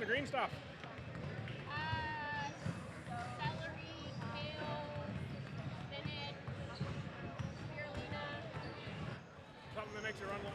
the green stuff? Celery, kale, spinach, spirulina. Something that makes you run low.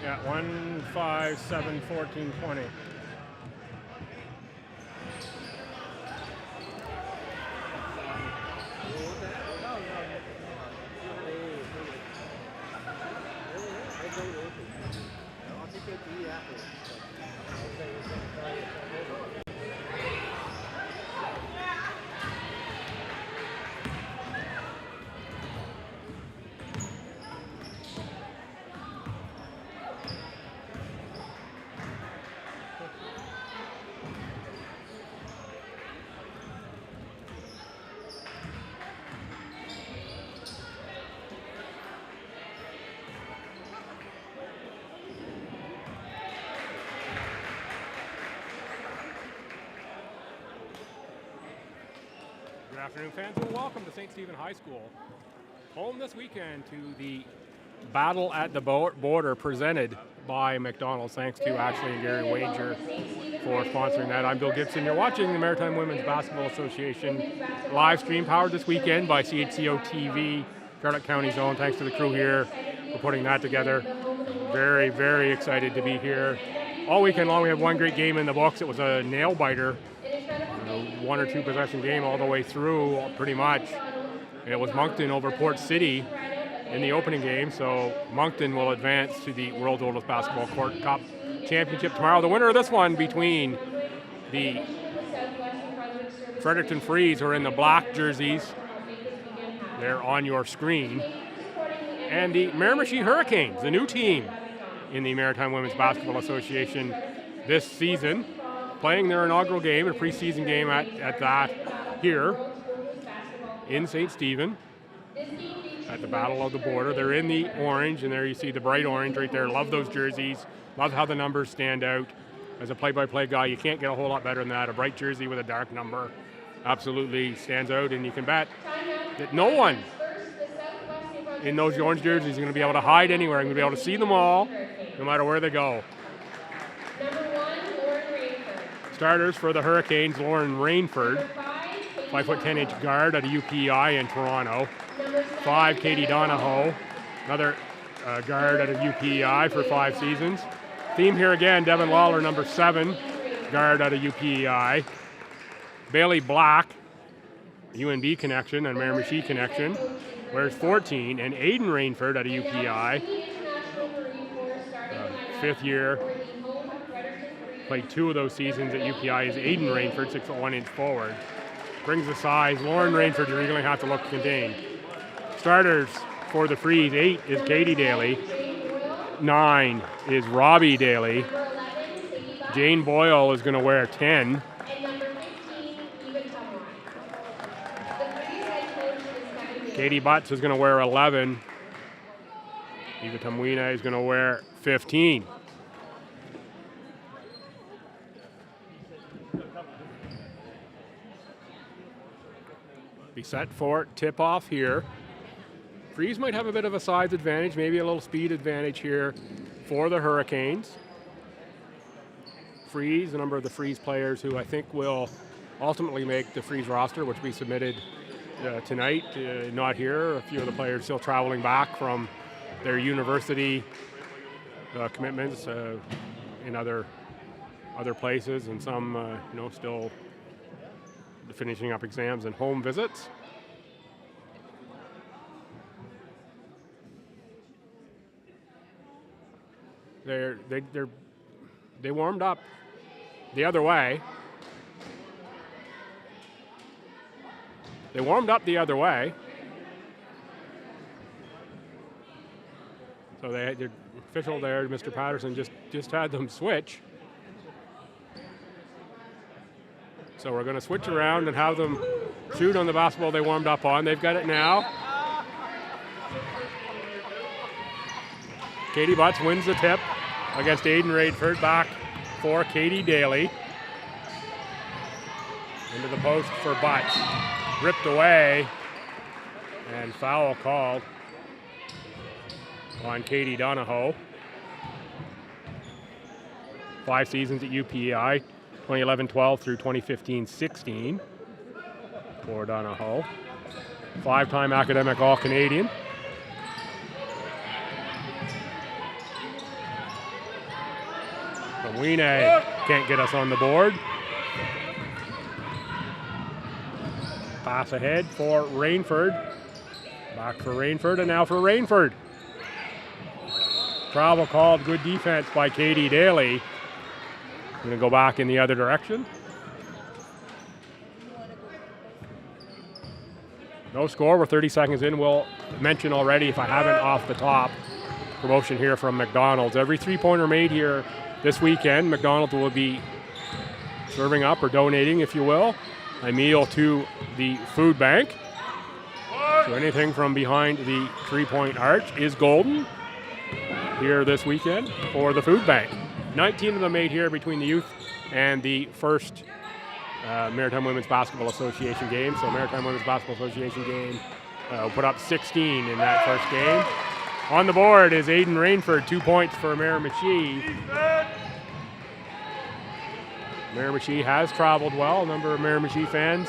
Yeah, 1, 5, 7, 14, 20. Good afternoon, fans, and welcome to St. Stephen High School. Home this weekend to the Battle at the Border presented by McDonald's. Thanks to Ashley and Gary Wager for sponsoring that. I'm Bill Gibson. You're watching the Maritime Women's Basketball Association live stream powered this weekend by CHCO-TV, Fredericton County's own. Thanks to the crew here for putting that together. Very, very excited to be here. All weekend long we had one great game in the books. It was a nail-biter. One or two possession game all the way through, pretty much. And it was Moncton over Port City in the opening game, so Moncton will advance to the World's Oldest Basketball Court Cup Championship tomorrow. The winner of this one between the Fredericton Freeze, who are in the black jerseys, they're on your screen, and the Miramichi Her-icanes, the new team in the Maritime Women's Basketball Association this season, playing their inaugural game, a preseason game at that here in St. Stephen at the Battle of the Border. They're in the orange, and there you see the bright orange right there. Love those jerseys. Love how the numbers stand out. As a play-by-play guy, you can't get a whole lot better than that. A bright jersey with a dark number absolutely stands out, and you can bet that no one in those orange jerseys is going to be able to hide anywhere. I'm going to be able to see them all, no matter where they go. Starters for the Her-icanes, Lauren Rainford, 5'10" guard at a UPI in Toronto. 5, Katie Donahoe, another guard at a UPI for 5 seasons. Theme here again, Devin Lawler, number 7, guard out of UPEI. Bailey Black, UNB connection and Miramichi connection, wears 14. And Aiden Rainford out of UPEI, fifth year, played 2 of those seasons at UPI, is Aiden Rainford, 6'1" forward. Brings the size. Lauren Rainford, you're going to have to look contained. Starters for the Freeze, 8 is Katie Daly. 9 is Robbie Daly. Jane Boyle is going to wear 10. Katie Butts is going to wear 11. Eva Tamwina is going to wear 15. Be set for tip-off here. Freeze might have a bit of a size advantage, maybe a little speed advantage here for the Hurricanes. Freeze, a number of the Freeze players who I think will ultimately make the Freeze roster, which we submitted tonight, not here. A few of the players still traveling back from their university commitments in other places, and some still finishing up exams and home visits. They warmed up the other way. They warmed up the other way. So they had the official there, Mr. Patterson, just had them switch. So we're going to switch around and have them shoot on the basketball they warmed up on. They've got it now. Katie Butts wins the tip against Aiden Rainford. Back for Katie Daly. Into the post for Butts. Ripped away. And foul called on Katie Donahoe. 5 seasons at UPEI. 2011-12 through 2015-16 for Donahoe. 5-time academic All-Canadian. Wiener can't get us on the board. Pass ahead for Rainford. Back for Rainford, and now for Rainford. Travel called, good defense by Katie Daly. Going to go back in the other direction. No score, we're 30 seconds in. We'll mention already, if I haven't off the top, promotion here from McDonald's. Every 3-pointer made here this weekend, McDonald's will be serving up or donating, if you will, a meal to the food bank. So anything from behind the 3-point arch is golden here this weekend for the food bank. 19 of them made here between the youth and the first Maritime Women's Basketball Association game. So Maritime Women's Basketball Association game put up 16 in that first game. On the board is Aiden Rainford, 2 points for Miramichi. Miramichi has traveled well. A number of Miramichi fans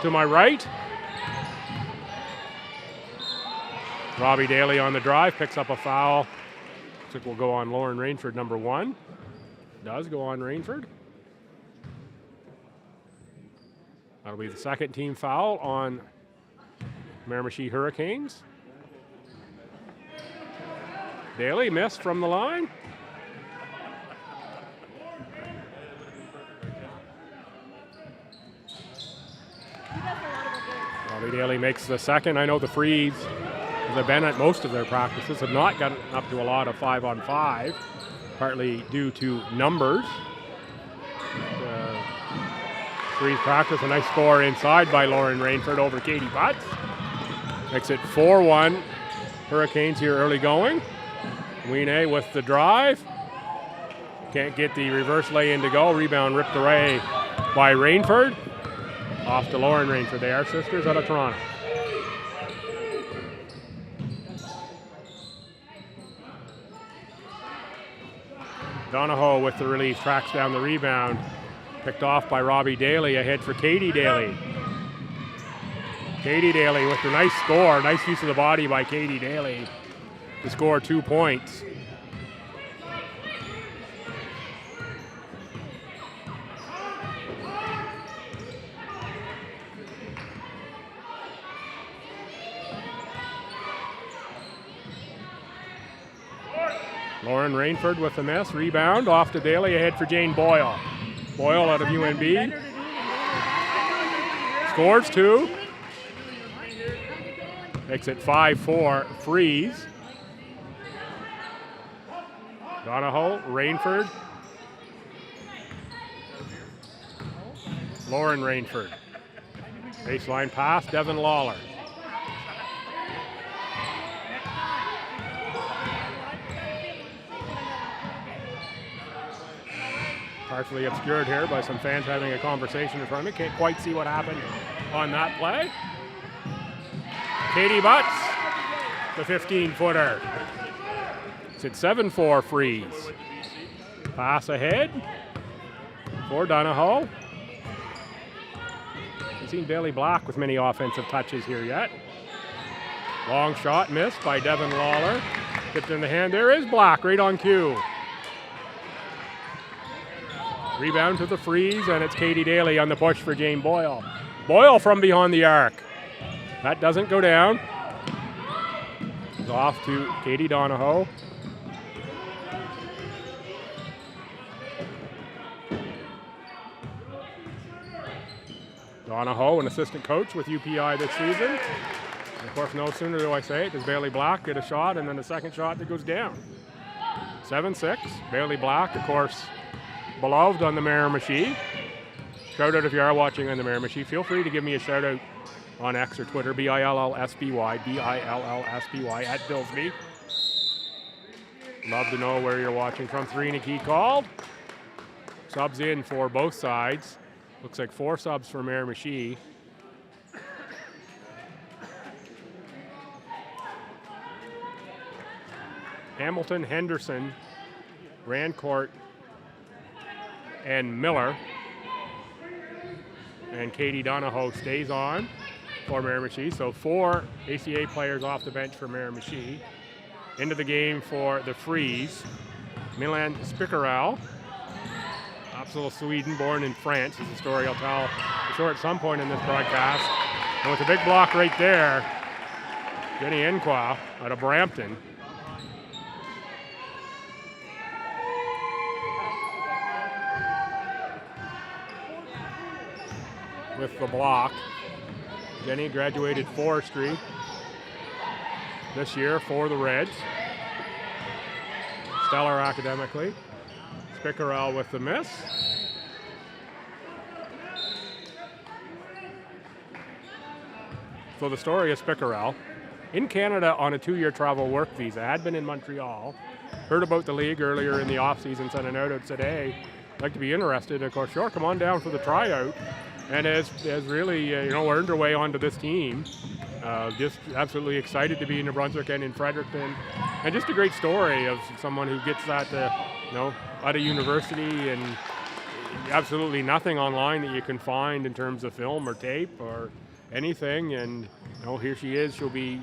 to my right. Robbie Daly on the drive, picks up a foul. Looks like we'll go on Lauren Rainford, number 1. Does go on Rainford. That'll be the second team foul on Miramichi Her-icanes. Daly missed from the line. Robbie Daly makes the second. I know the Freeze, as I've been at most of their practices, have not gotten up to a lot of 5-on-5, partly due to numbers. Freeze practice, a nice score inside by Lauren Rainford over Katie Butts. Makes it 4-1. Hurricanes here early going. Wiener with the drive. Can't get the reverse lay-in to go. Rebound ripped away by Rainford. Off to Lauren Rainford. They are sisters out of Toronto. Donahoe with the release, tracks down the rebound. Picked off by Robbie Daly, ahead for Katie Daly. Katie Daly with the nice score, nice use of the body by Katie Daly to score 2 points. Lauren Rainford with the miss. Rebound off to Daly, ahead for Jane Boyle. Boyle out of UNB. Scores 2. Makes it 5-4. Freeze. Donahoe, Rainford. Lauren Rainford. Baseline pass, Devin Lawler. Partially obscured here by some fans having a conversation in front of me. Can't quite see what happened on that play. Katie Butts, the 15-footer. It's at 7-4 Freeze. Pass ahead for Donahoe. Haven't seen Bailey Black with many offensive touches here yet. Long shot missed by Devin Lawler. Tipped in the hand. There is Black right on cue. Rebound to the Freeze, and it's Katie Daly on the push for Jane Boyle. Boyle from behind the arc. That doesn't go down. It's off to Katie Donahoe. Donahoe, an assistant coach with UPI this season. And of course, no sooner do I say it, does Bailey Black get a shot, and then a second shot that goes down. 7-6. Bailey Black, of course, beloved on the Miramichi. Shout out if you are watching on the Miramichi. Feel free to give me a shout out on X or Twitter, BILLSBY, BILLSBY at Billsby. Love to know where you're watching from. 3 and a key called. Subs in for both sides. Looks like 4 subs for Miramichi. Hamilton, Henderson, Rancourt, and Miller. And Katie Donahoe stays on for Miramichi. So 4 ACA players off the bench for Miramichi. Into the game for the Freeze. Milan Spikarel, absolute Sweden, born in France, is a story I'll tell for sure at some point in this broadcast. And with a big block right there, Jenny Enqua out of Brampton. With the block. Jenny graduated forestry this year for the Reds. Stellar academically. Spikarel with the miss. So the story of Spikarel. In Canada on a 2-year travel work visa, had been in Montreal, heard about the league earlier in the offseason, sent a note out, said, hey, I'd like to be interested. And of course, sure, come on down for the tryout. And has really, earned her way onto this team. Just absolutely excited to be in New Brunswick and in Fredericton. And just a great story of someone who gets that, out of university and absolutely nothing online that you can find in terms of film or tape or anything. And, here she is. She'll be,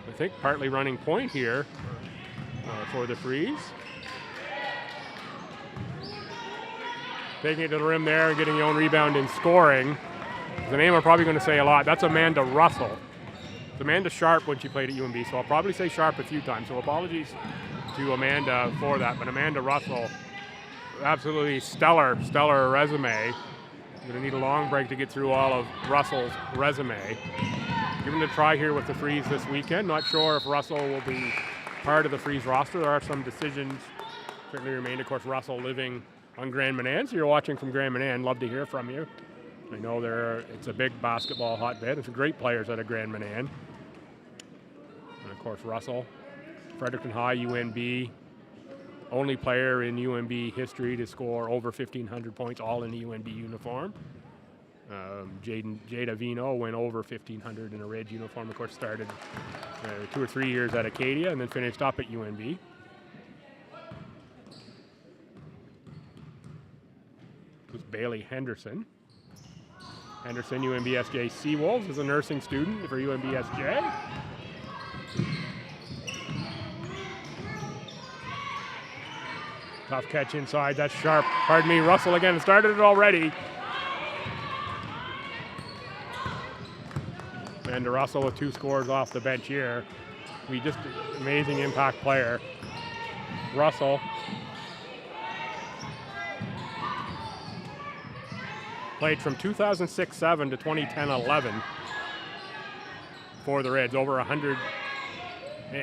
I think, partly running point here for the Freeze. Taking it to the rim there and getting your own rebound and scoring. The name I'm probably going to say a lot. That's Amanda Russell. It's Amanda Sharp when she played at UNB, so I'll probably say Sharp a few times. So apologies to Amanda for that. But Amanda Russell, absolutely stellar resume. I'm going to need a long break to get through all of Russell's resume. Given a try here with the Freeze this weekend. Not sure if Russell will be part of the Freeze roster. There are some decisions certainly remain. Of course, Russell living on Grand Manan, so you're watching from Grand Manan. Love to hear from you. I know it's a big basketball hotbed. There's great players out of Grand Manan. And of course, Russell, Fredericton High, UNB, only player in UNB history to score over 1,500 points, all in the UNB uniform. Jada Vino went over 1,500 in a red uniform. Of course, started 2 or 3 years at Acadia and then finished up at UNB. Bailey Henderson. Henderson, UNBSJ Seawolves, is a nursing student for UNBSJ. Tough catch inside, that's Sharp. Pardon me, Russell again, started it already. And Russell with 2 scores off the bench here. Just amazing impact player. Russell. Played from 2006-7 to 2010-11 for the Reds. Over 100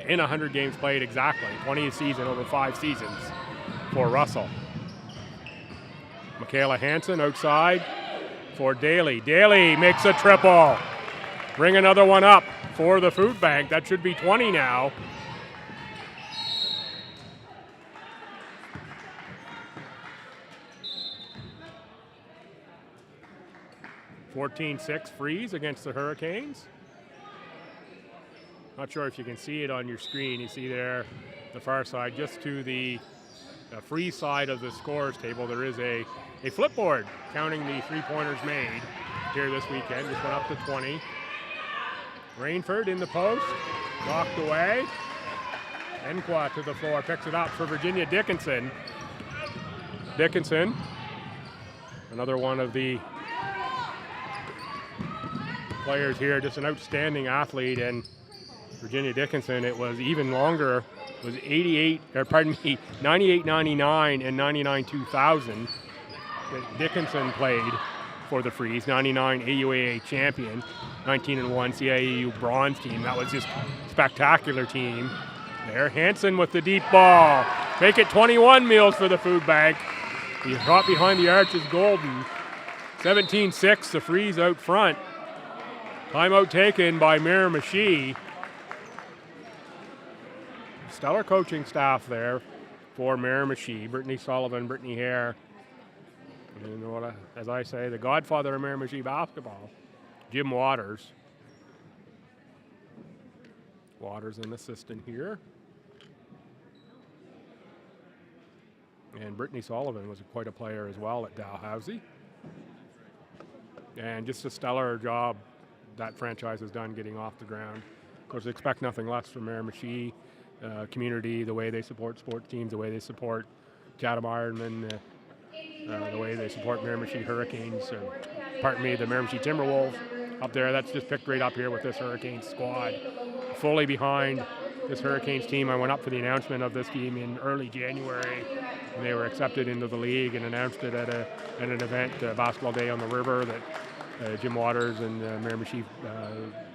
in 100 games played exactly. 20 a season over 5 seasons for Russell. Michaela Hansen outside for Daly. Daly makes a triple. Bring another one up for the food bank. That should be 20 now. (14-6) freeze against the Hurricanes. Not sure if you can see it on your screen. You see there the far side, just to the free side of the scores table, there is a flipboard counting the three-pointers made here this weekend. Just went up to 20. Rainford in the post, knocked away. Enqua to the floor, picks it up for Virginia Dickinson. Dickinson, another one of the players here, just an outstanding athlete, and Virginia Dickinson, it was even longer, it was 98-99 and 99-2000 that Dickinson played for the Freeze. 99 AUAA champion, 19-1 CIAU bronze team. That was just a spectacular team there. Hansen with the deep ball. Make it 21 meals for the food bank. He caught behind the arch is Golden. 17-6, the Freeze out front. Timeout taken by Miramichi. Stellar coaching staff there for Miramichi. Brittany Sullivan, Brittany Hare. And as I say, the godfather of Miramichi basketball, Jim Waters. Waters an assistant here. And Brittany Sullivan was quite a player as well at Dalhousie. And just a stellar job that franchise has done getting off the ground. Of course, expect nothing less from Miramichi community, the way they support sports teams, the way they support Chatham Ironman, the way they support Miramichi Her-icanes, the Miramichi Timberwolves up there. That's just picked right up here with this Hurricanes squad. Fully behind this Hurricanes team. I went up for the announcement of this team in early January, and they were accepted into the league and announced it at an event, Basketball Day on the River, that Jim Waters and Miramichi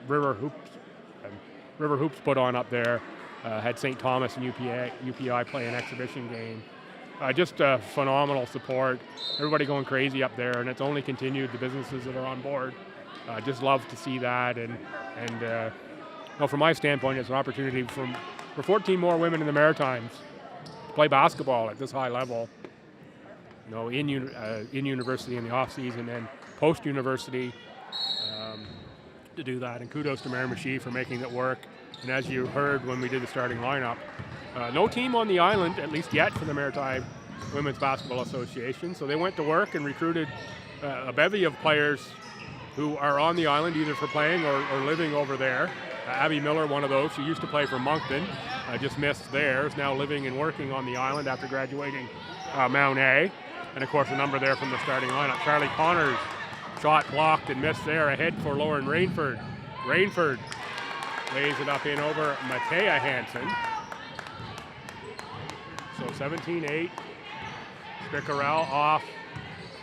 River Hoops put on up there. Had St. Thomas and UPI play an exhibition game. Just phenomenal support. Everybody going crazy up there, and it's only continued, the businesses that are on board. Just love to see that, and from my standpoint, it's an opportunity for 14 more women in the Maritimes to play basketball at this high level. In university in the off season and post university to do that. And kudos to Miramichi for making it work. And as you heard when we did the starting lineup, no team on the island, at least yet, for the Maritime Women's Basketball Association. So they went to work and recruited a bevy of players who are on the island either for playing or living over there. Abby Miller, one of those. She used to play for Moncton, just missed there, is now living and working on the island after graduating Mount A. And of course, a number there from the starting lineup. Charlie Connors, shot blocked and missed there, ahead for Lauren Rainford. Rainford lays it up in over Matea Hansen. So 17-8. Spickarell off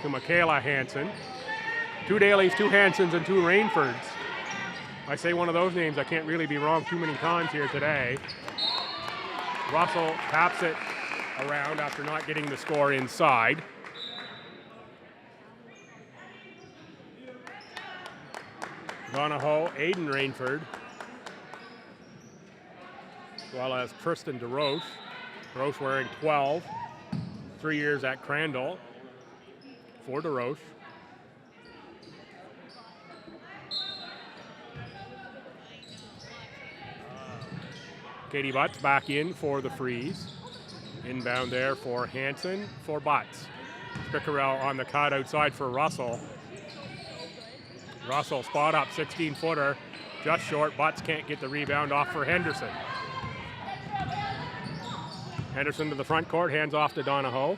to Michaela Hansen. 2 Dalys, 2 Hansens, and 2 Rainfords. I say one of those names, I can't really be wrong too many times here today. Russell taps it around after not getting the score inside. Donahoe, Aiden Rainford, as well as Tristan DeRoche. DeRoche wearing 12, 3 years at Crandall for DeRoche. Katie Butts back in for the Freeze. Inbound there for Hansen for Butts. Spickarell on the cut outside for Russell. Russell spot up, 16-footer, just short. Butts can't get the rebound off for Henderson. Henderson to the front court, hands off to Donahoe.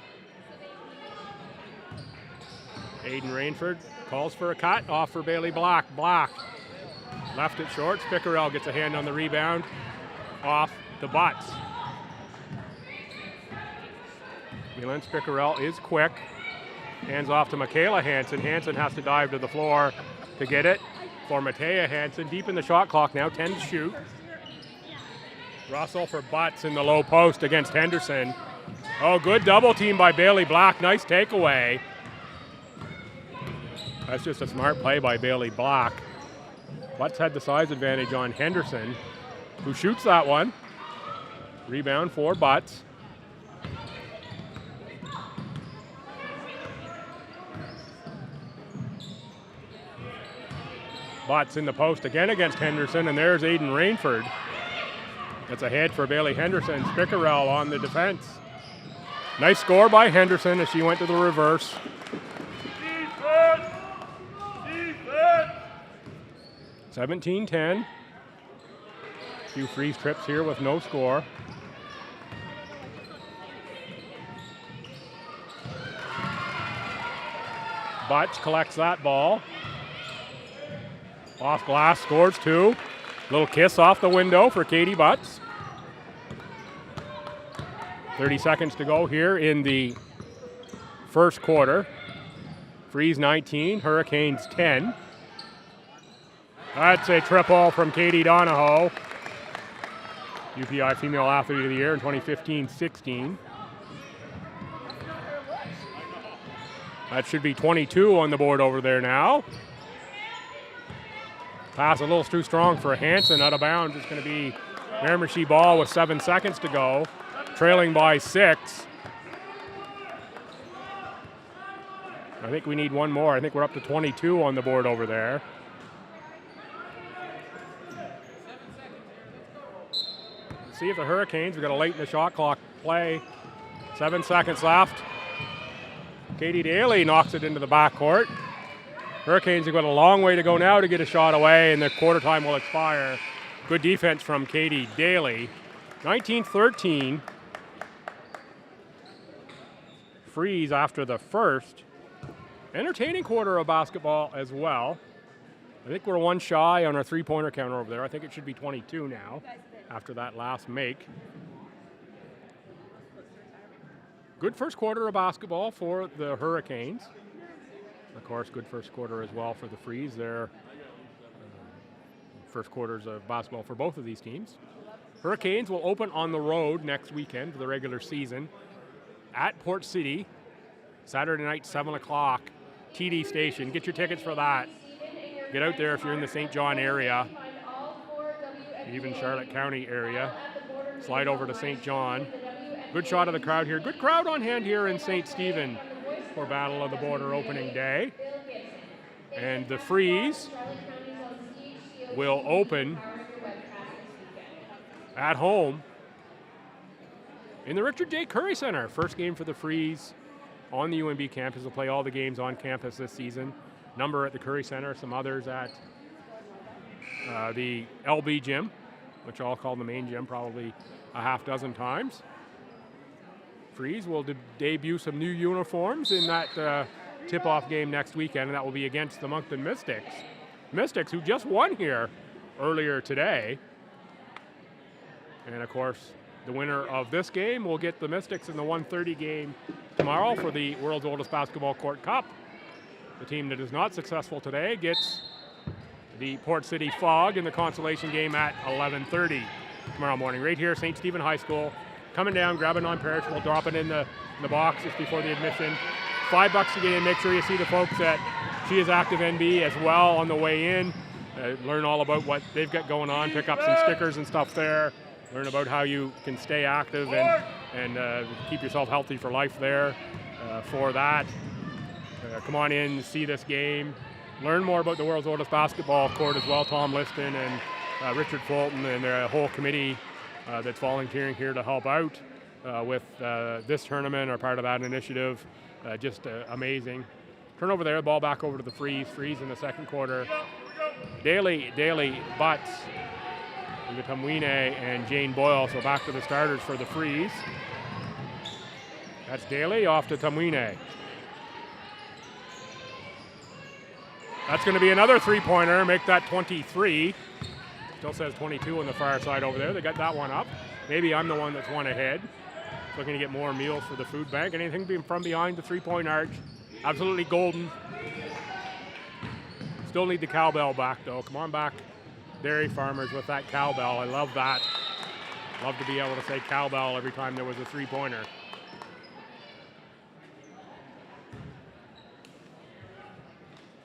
Aiden Rainford calls for a cut, off for Bailey Black. Black left it short. Spickarell gets a hand on the rebound, off to Butts. Milan Spicarel is quick. Hands off to Michaela Hansen. Hansen has to dive to the floor to get it for Matea Hansen. Deep in the shot clock now, 10 to shoot. Russell for Butts in the low post against Henderson. Oh, good double team by Bailey Black. Nice takeaway. That's just a smart play by Bailey Black. Butts had the size advantage on Henderson, who shoots that one. Rebound for Butts. Butts in the post again against Henderson, and there's Aiden Rainford. That's a hit for Bailey Henderson. Spicarel on the defense. Nice score by Henderson as she went to the reverse. Defense! Defense! 17-10. A few freeze trips here with no score. Butts collects that ball. Off glass, scores 2. Little kiss off the window for Katie Butts. 30 seconds to go here in the first quarter. Freeze 19, Hurricanes 10. That's a triple from Katie Donahoe. UPI Female Athlete of the Year in 2015-16. That should be 22 on the board over there now. Pass a little too strong for Hansen, out of bounds. It's going to be Miramichi ball with 7 seconds to go, trailing by 6. I think we need one more. I think we're up to 22 on the board over there. Let's see if the Hurricanes, we've got a late in the shot clock play. 7 seconds left. Katie Daly knocks it into the backcourt. Hurricanes have got a long way to go now to get a shot away, and the quarter time will expire. Good defense from Katie Daly. 19-13. Freeze after the first. Entertaining quarter of basketball as well. I think we're one shy on our three-pointer counter over there. I think it should be 22 now after that last make. Good first quarter of basketball for the Hurricanes. Of course, good first quarter as well for the Freeze. Their first quarters of basketball for both of these teams. Hurricanes will open on the road next weekend for the regular season at Port City, Saturday night, 7 o'clock, TD Station. Get your tickets for that. Get out there if you're in the St. John area, even Charlotte County area. Slide over to St. John. Good shot of the crowd here. Good crowd on hand here in St. Stephen for Battle of the Border opening day. And the Freeze will open at home in the Richard J. Curry Center. First game for the Freeze on the UNB campus. Will play all the games on campus this season. Number at the Curry Center, some others at the LB gym, which I'll call the main gym probably a half dozen times. Freeze will debut some new uniforms in that tip-off game next weekend, and that will be against the Moncton Mystics. Mystics, who just won here earlier today. And of course, the winner of this game will get the Mystics in the 1:30 game tomorrow for the World's Oldest Basketball Court Cup. The team that is not successful today gets the Port City Fog in the consolation game at 11:30 tomorrow morning, right here, St. Stephen High School. Coming down, grab a non-perishable, drop it in the box just before the admission. $5 to get in. Make sure you see the folks at She Is Active NB as well on the way in. Learn all about what they've got going on. Pick up some stickers and stuff there. Learn about how you can stay active and keep yourself healthy for life there for that. Come on in, see this game. Learn more about the World's Oldest Basketball Court as well. Tom Liston and Richard Fulton and their whole committee that's volunteering here to help out with this tournament or part of that initiative. Just amazing. Turn over there, ball back over to the Freeze. Freeze in the second quarter. Daly, Butts, Tamwine, and Jane Boyle. So back to the starters for the Freeze. That's Daly off to Tamwine. That's going to be another three-pointer, make that 23. Still says 22 on the far side over there. They got that one up. Maybe I'm the one that's one ahead. looking to get more meals for the food bank. Anything from behind the three-point arch. Absolutely golden. Still need the cowbell back, though. Come on back, dairy farmers, with that cowbell. I love that. Love to be able to say cowbell every time there was a three-pointer.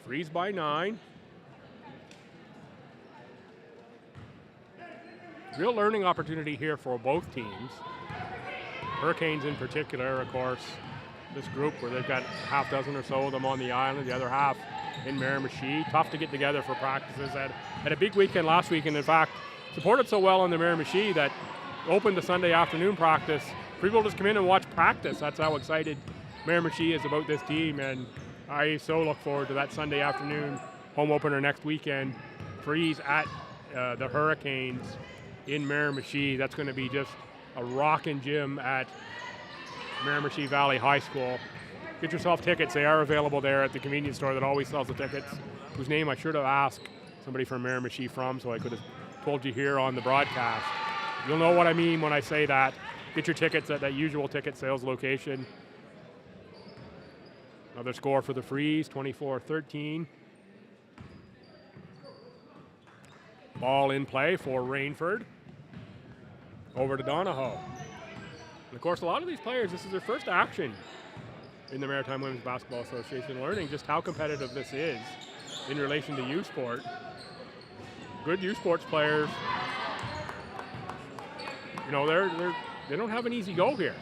Freeze by 9. Real learning opportunity here for both teams. Her-icanes in particular, of course, this group where they've got half dozen or so of them on the island, the other half in Miramichi. Tough to get together for practices. Had a big weekend last weekend. In fact, supported so well on the Miramichi that opened the Sunday afternoon practice. People just come in and watch practice. That's how excited Miramichi is about this team, and I so look forward to that Sunday afternoon home opener next weekend. Freeze at the Her-icanes in Miramichi. That's going to be just a rockin' gym at Miramichi Valley High School. Get yourself tickets. They are available there at the convenience store that always sells the tickets, whose name I should have asked somebody from Miramichi from, so I could have told you here on the broadcast. You'll know what I mean when I say that. Get your tickets at that usual ticket sales location. Another score for the Freeze, 24-13. Ball in play for Rainford. Over to Donahoe. And of course, a lot of these players, this is their first action in the Maritime Women's Basketball Association, learning just how competitive this is in relation to youth sport. Good youth sports players, you know, they don't have an easy go here.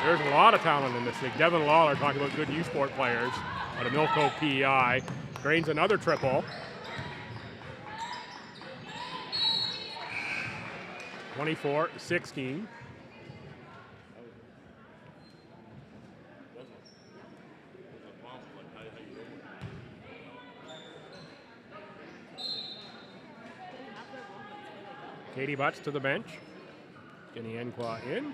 There's a lot of talent in this league. Devin Lawler talking about good youth sport players out of Milko PEI. Drains another triple. 24-16. Katie Butts to the bench. Jenny Enqua in.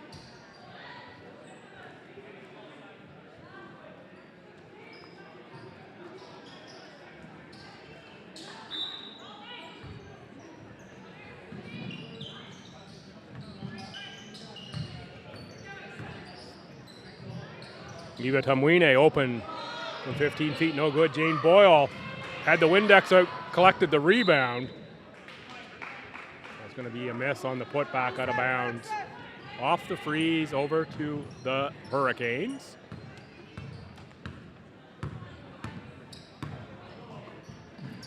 Eva Tamwine open from 15 feet, no good. Jane Boyle had the Windex out, collected the rebound. That's going to be a miss on the putback out of bounds. Off the Freeze, over to the Her-icanes.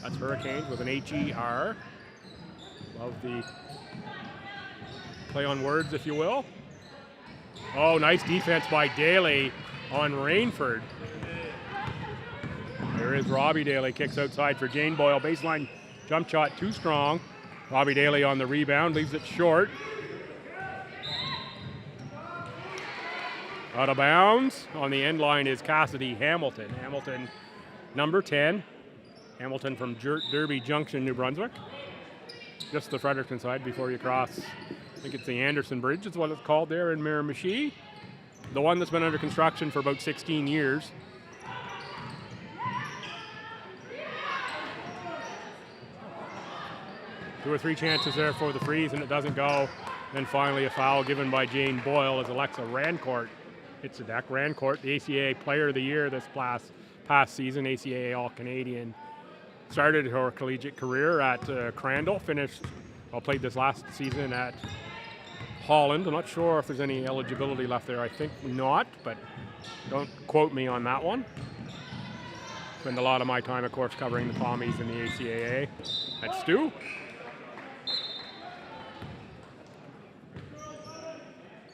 That's Her-icanes with an H-E-R. Love the play on words, if you will. Oh, nice defense by Daly on Rainford. There is Robbie Daly, kicks outside for Jane Boyle. Baseline jump shot too strong. Robbie Daly on the rebound, leaves it short. Out of bounds. On the end line is Cassidy Hamilton. Hamilton, number 10. Hamilton from Derby Junction, New Brunswick. Just the Fredericton side before you cross. I think it's the Anderson Bridge is what it's called there in Miramichi. The one that's been under construction for about 16 years. Two or three chances there for the Freeze, and it doesn't go. And finally a foul given by Jane Boyle as Alexa Rancourt hits the deck. Rancourt, the ACAA Player of the Year this past season, ACAA All-Canadian. Started her collegiate career at Crandall, played this last season at Holland. I'm not sure if there's any eligibility left there. I think not, but don't quote me on that one. Spend a lot of my time, of course, covering the Pommies in the ACAA. That's Stu.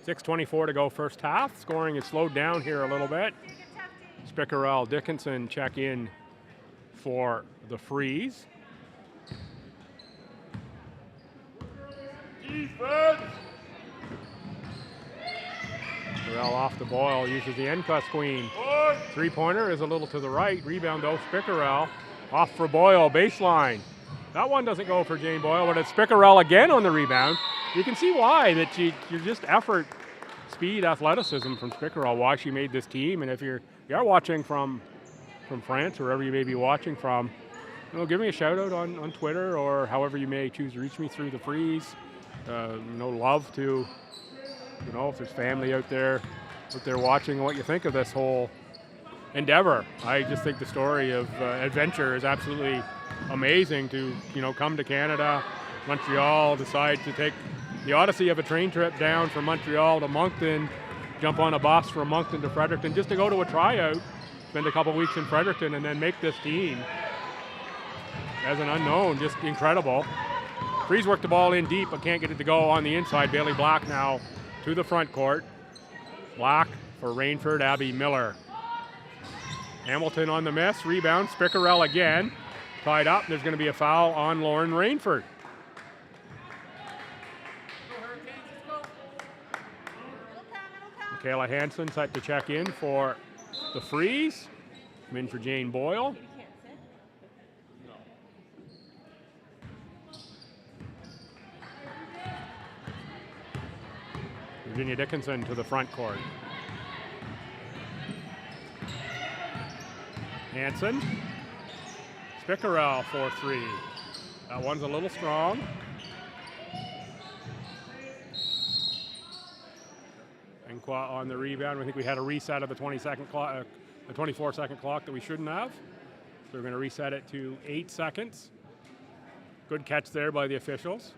.6:24 to go first half. Scoring is slowed down here a little bit. Spickerell Dickinson check in for the Freeze. Defense! Spickerell off the Boyle, uses the end cuss queen. Three-pointer is a little to the right. Rebound though, Spickerell. Off for Boyle, baseline. That one doesn't go for Jane Boyle, but it's Spickerell again on the rebound. You can see why, that you're just effort, speed, athleticism from Spickerell, why she made this team. And if you are watching from France, or wherever you may be watching from, give me a shout out on Twitter or however you may choose to reach me through the Freeze. Love to you know, if there's family out there watching, what you think of this whole endeavor. I just think the story of adventure is absolutely amazing to, you know, come to Canada, Montreal, decide to take the odyssey of a train trip down from Montreal to Moncton, jump on a bus from Moncton to Fredericton just to go to a tryout, spend a couple weeks in Fredericton, and then make this team as an unknown. Just incredible. Freeze worked the ball in deep, but can't get it to go on the inside. Bailey Black now to the front court. Black for Rainford, Abby Miller. Hamilton on the miss, rebound, Spickerell again. Tied up, there's going to be a foul on Lauren Rainford. Michaela Hansen set to check in for the Freeze. I'm in for Jane Boyle. Virginia Dickinson to the front court. Hansen. Spickerell for 3. That one's a little strong. Enqua on the rebound. I think we had a reset of the 20-second clock, the 24-second clock that we shouldn't have. So we're going to reset it to 8 seconds. Good catch there by the officials.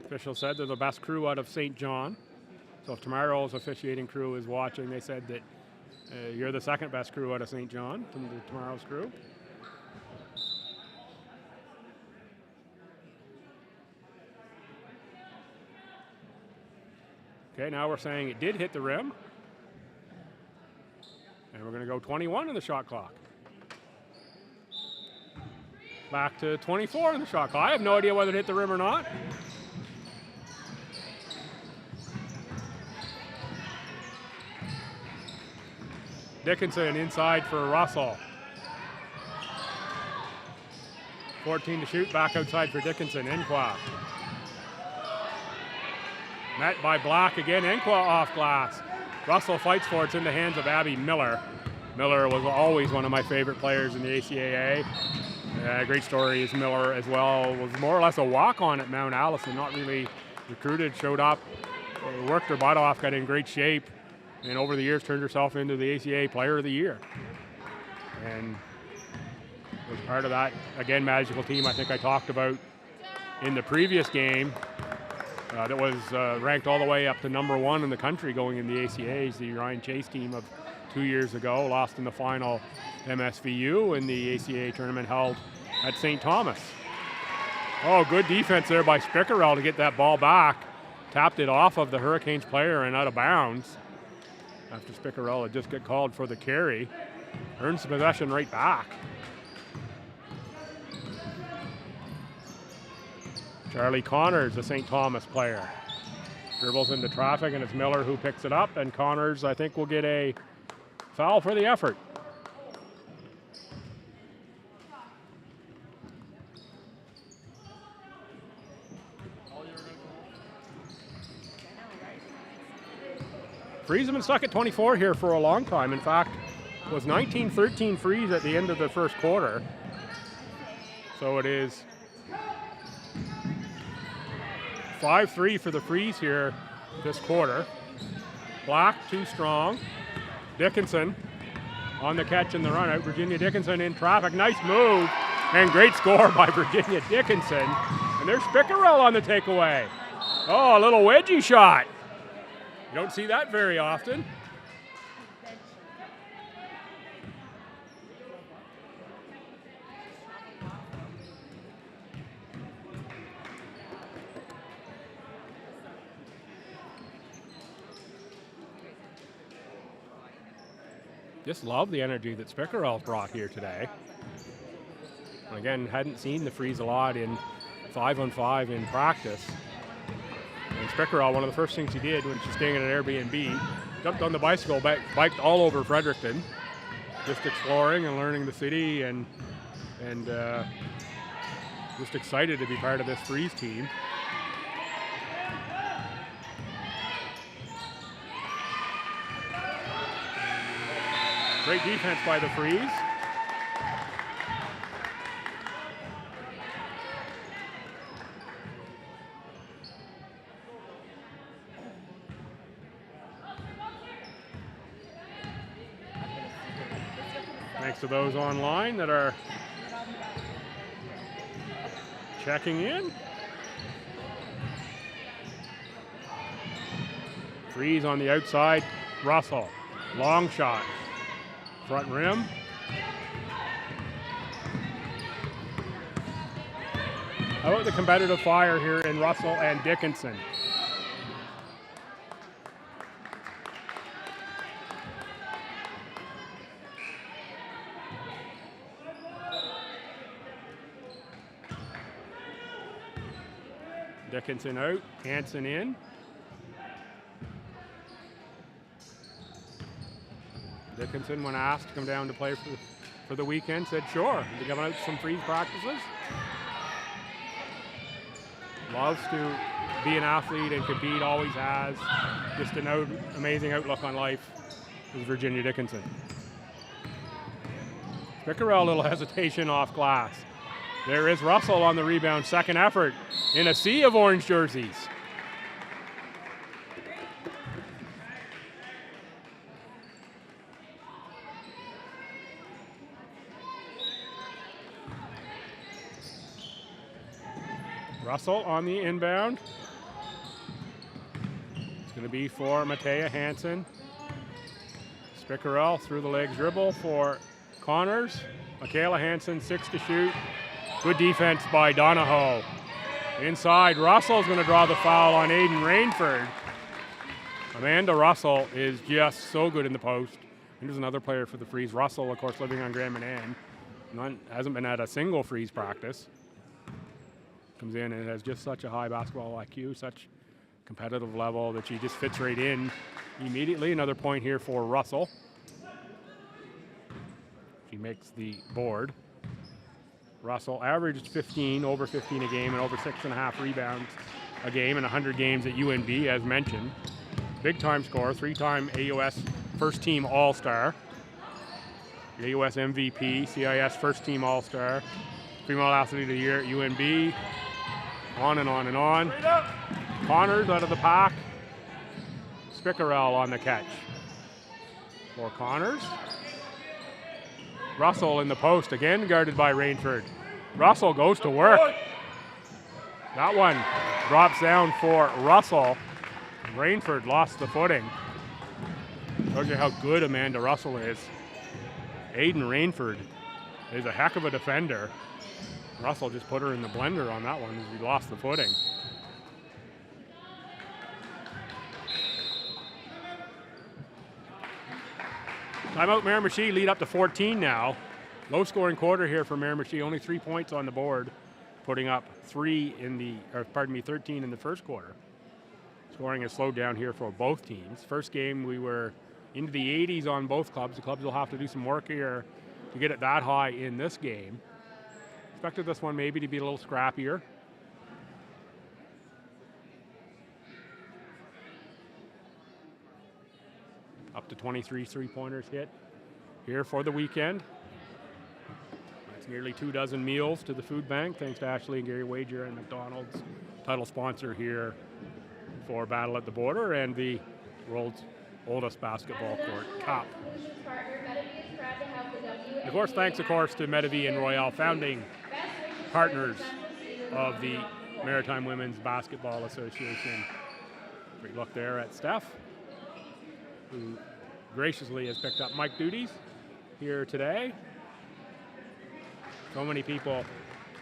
Officials said they're the best crew out of St. John. So if tomorrow's officiating crew is watching, they said that you're the second best crew out of St. John from tomorrow's crew. Okay, now we're saying it did hit the rim. And we're going to go 21 in the shot clock. Back to 24 in the shot clock. I have no idea whether it hit the rim or not. Dickinson inside for Russell. 14 to shoot, back outside for Dickinson. Enqua. Met by Black again. Enqua off glass. Russell fights for it. It's in the hands of Abby Miller. Miller was always one of my favorite players in the ACAA. Great story is Miller as well. Was more or less a walk-on at Mount Allison, not really recruited, showed up, worked her butt off, got in great shape, and over the years turned herself into the ACAA Player of the Year. And was part of that, again, magical team I think I talked about in the previous game that was ranked all the way up to #1 in the country going in the ACAs, the Ryan Chase team of 2 years ago, lost in the final MSVU in the ACA tournament held at St. Thomas. Oh, good defense there by Spickerell to get that ball back. Tapped it off of the Hurricanes player and out of bounds. After Spickerell had just got called for the carry. Earns the possession right back. Charlie Connors, a St. Thomas player. Dribbles into traffic, and it's Miller who picks it up, and Connors, I think, will get a foul for the effort. Freeze have been stuck at 24 here for a long time. In fact, it was 19-13 Freeze at the end of the first quarter. So it is 5-3 for the Freeze here this quarter. Black too strong. Dickinson on the catch and the run out. Virginia Dickinson in traffic. Nice move and great score by Virginia Dickinson. And there's Spickerell on the takeaway. Oh, a little wedgie shot. You don't see that very often. Just love the energy that Spickerell's brought here today. Again, hadn't seen the Freeze a lot in 5-on-5 in practice. And Spickerell, one of the first things he did when she's staying at an Airbnb, jumped on the bicycle, biked all over Fredericton, just exploring and learning the city, and just excited to be part of this Freeze team. Great defense by the Freeze. Thanks to those online that are checking in. Freeze on the outside. Russell. Long shot. Front rim. How about the competitive fire here in Russell and Dickinson? Dickinson out, Hansen in. Dickinson, when asked to come down to play for the weekend, said sure. He'll be coming out to some freeze practices. Loves to be an athlete and compete, always has. Just an amazing outlook on life is Virginia Dickinson. Pickerel, a little hesitation off glass. There is Russell on the rebound, second effort in a sea of orange jerseys. Russell on the inbound. It's going to be for Matea Hansen. Pickerel through the legs dribble for Connors. Michaela Hansen, 6 to shoot. Good defense by Donahoe. Inside, Russell's going to draw the foul on Aiden Rainford. Amanda Russell is just so good in the post. And there's another player for the Freeze. Russell, of course, living on Grand Manan. Hasn't been at a single Freeze practice. Comes in and has just such a high basketball IQ, such competitive level that she just fits right in immediately. Another point here for Russell. She makes the board. Russell averaged 15, over 15 a game, and over 6.5 rebounds a game in 100 games at UNB, as mentioned. Big time scorer, 3-time AUS first team All-Star. AUS MVP, CIS first team All-Star. Female Athlete of the Year at UNB. On and on and on. Connors out of the pack. Spickerel on the catch for Connors. Russell in the post, again guarded by Rainford. Russell goes to work. That one drops down for Russell. Rainford lost the footing. Shows you how good Amanda Russell is. Aiden Rainford is a heck of a defender. Russell just put her in the blender on that one as he lost the footing. Timeout Miramichi, lead up to 14 now. Low scoring quarter here for Miramichi, only 3 points on the board, putting up 13 in the first quarter. Scoring has slowed down here for both teams. First game we were into the 80s on both clubs. The clubs will have to do some work here to get it that high in this game. Expected this one maybe to be a little scrappier. Up to 23 three-pointers hit here for the weekend. That's nearly 24 meals to the food bank, thanks to Ashley and Gary Wager and McDonald's, title sponsor here for Battle at the Border and the world's oldest basketball court, Cup. Of course, thanks, to MWBA and Royale, founding partners of the Maritime Women's Basketball Association. Great look there at Steph, who graciously has picked up mic duties here today. So many people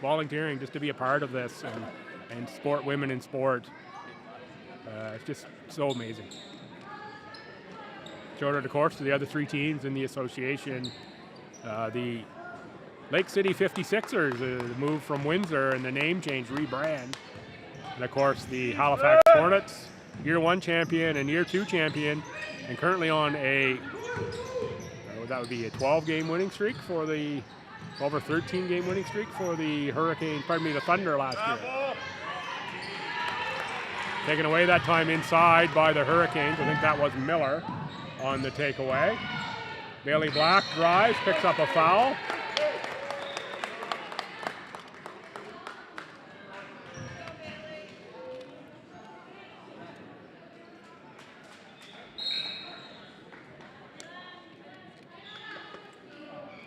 volunteering just to be a part of this and support women in sport. It's just so amazing. Shout out, of course, to the other 3 teams in the association. The Lake City 56ers, the move from Windsor and the name change, rebrand. And of course the Halifax Hornets, year 1 champion and year 2 champion, and currently on that would be a 12-game winning streak for the, 12 or 13-game winning streak for the the Thunder last year. Taken away that time inside by the Hurricanes. I think that was Miller on the takeaway. Bailey Black drives, picks up a foul.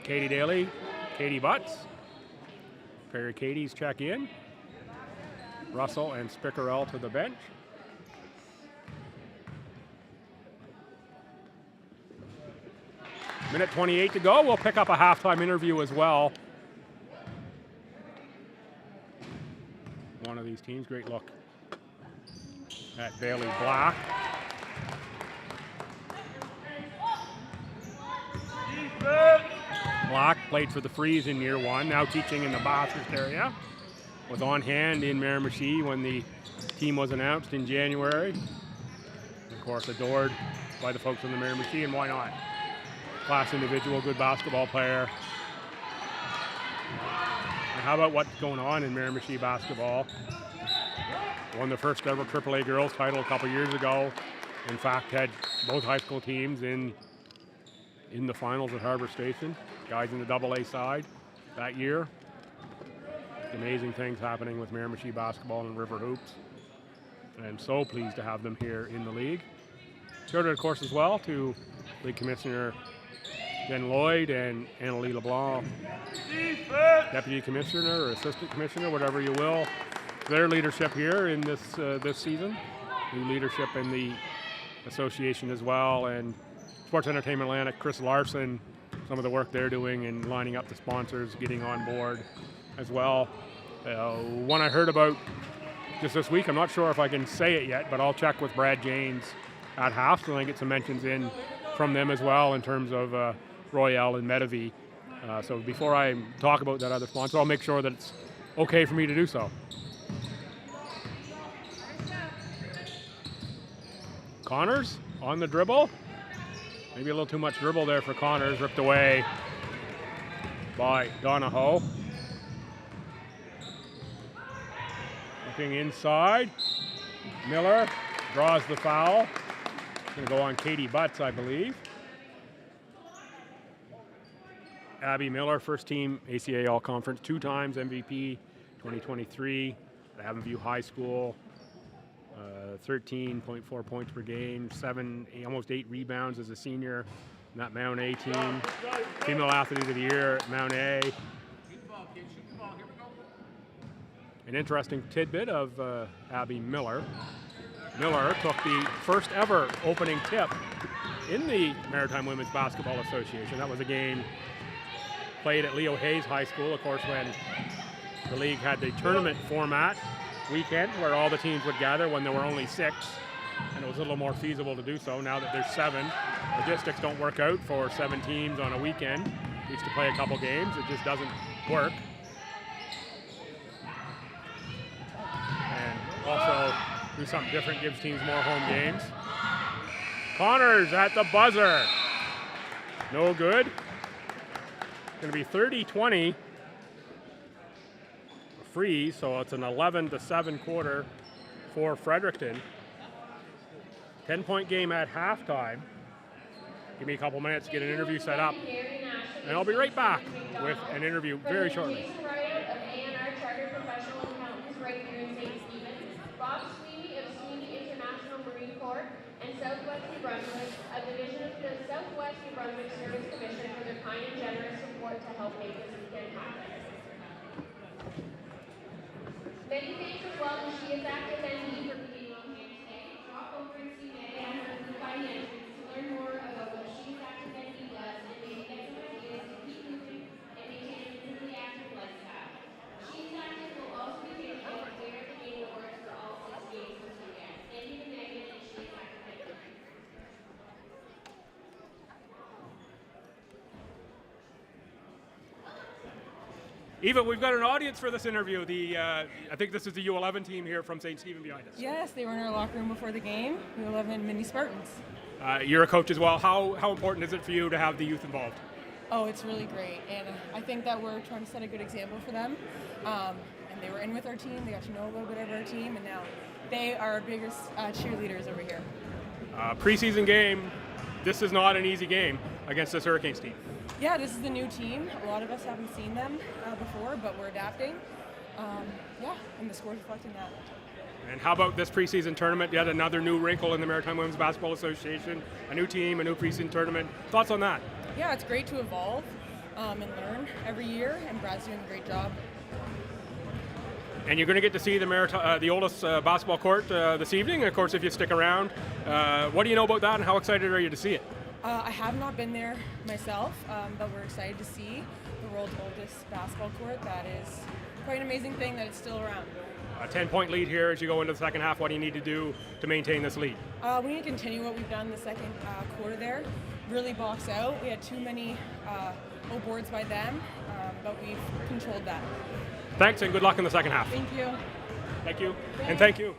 Katie Daly, Katie Butts. Her-icanes check in. Russell and Spickerell to the bench. Minute 28 to go. We'll pick up a halftime interview as well. One of these teams, great look at Bailey Black. Black played for the Freeze in year one, now teaching in the Bathurst area. Was on hand in Miramichi when the team was announced in January. Of course, adored by the folks in the Miramichi, and why not? Class individual, good basketball player. And how about what's going on in Miramichi basketball? Won the first ever AAA girls title a couple years ago. In fact, had both high school teams in the finals at Harbor Station. Guys in the AA side that year. Amazing things happening with Miramichi basketball and River Hoops. And I'm so pleased to have them here in the league. Shout out, of course, as well to League Commissioner Jen Lloyd and Annalie LeBlanc, Deputy Commissioner or Assistant Commissioner, whatever you will. Their leadership here in this season. New leadership in the association as well. And Sports Entertainment Atlantic, Chris Larson, some of the work they're doing in lining up the sponsors, getting on board as well. One I heard about just this week, I'm not sure if I can say it yet, but I'll check with Brad Janes at half so I get some mentions in from them as well in terms of Royale and Medavie. So before I talk about that other sponsor, I'll make sure that it's okay for me to do so. Connors on the dribble. Maybe a little too much dribble there for Connors. Ripped away by Donahoe. Looking inside. Miller draws the foul. Going to go on Katie Butts, I believe. Abby Miller, first team ACA All-Conference, 2 times MVP 2023 at Avonview High School. 13.4 points per game, almost 8 rebounds as a senior in that Mount A team. Female Athlete of the Year at Mount A. An interesting tidbit of Abby Miller. Miller took the first ever opening tip in the Maritime Women's Basketball Association. That was a game played at Leo Hayes High School, of course, when the league had the tournament format weekend where all the teams would gather when there were only 6, and it was a little more feasible to do so. Now that there's 7, logistics don't work out for 7 teams on a weekend. We used to play a couple games, it just doesn't work. And also do something different, gives teams more home games. Connors at the buzzer. No good. Going to be 30-20. Freeze, so it's an 11-7 quarter for Fredericton. 10-point game at halftime. Give me a couple minutes to get an interview set up, and I'll be right back with an interview very shortly. And Southwest New Brunswick, a division of the Southwest New Brunswick Service Commission, for their kind and generous support to help make this weekend happen. Many thanks as well to She Is Active ND for being on hand today. Drop over and see Megan and her group by the entrance to learn more about what She Is Active ND does and maybe get some ideas to keep moving and maintain a physically active lifestyle. She Is Active will also be giving out Player of the Game awards for all 6 games this weekend. Thank you to Megan and She Is Active ND. Eva, we've got an audience for this interview. I think this is the U11 team here from St. Stephen behind us. Yes, they were in our locker room before the game. U11 Mini Spartans. You're a coach as well. How important is it for you to have the youth involved? Oh, it's really great, and I think that we're trying to set a good example for them. And they were in with our team. They got to know a little bit of our team, and now they are our biggest cheerleaders over here. Preseason game. This is not an easy game against this Her-icanes team. Yeah, this is the new team. A lot of us haven't seen them before, but we're adapting. And the score's reflecting that. And how about this preseason tournament? Yet another new wrinkle in the Maritime Women's Basketball Association. A new team, a new preseason tournament. Thoughts on that? Yeah, it's great to evolve. and learn every year, and Brad's doing a great job. And you're going to get to see the oldest basketball court this evening, of course, if you stick around. What do you know about that, and how excited are you to see it? I have not been there myself, but we're excited to see the world's oldest basketball court. That is quite an amazing thing that it's still around. A 10-point lead here as you go into the second half. What do you need to do to maintain this lead? We need to continue what we've done in the second quarter there. Really box out. We had too many low boards by them, but we've controlled that. Thanks, and good luck in the second half. Thank you. Thank you. And thank you.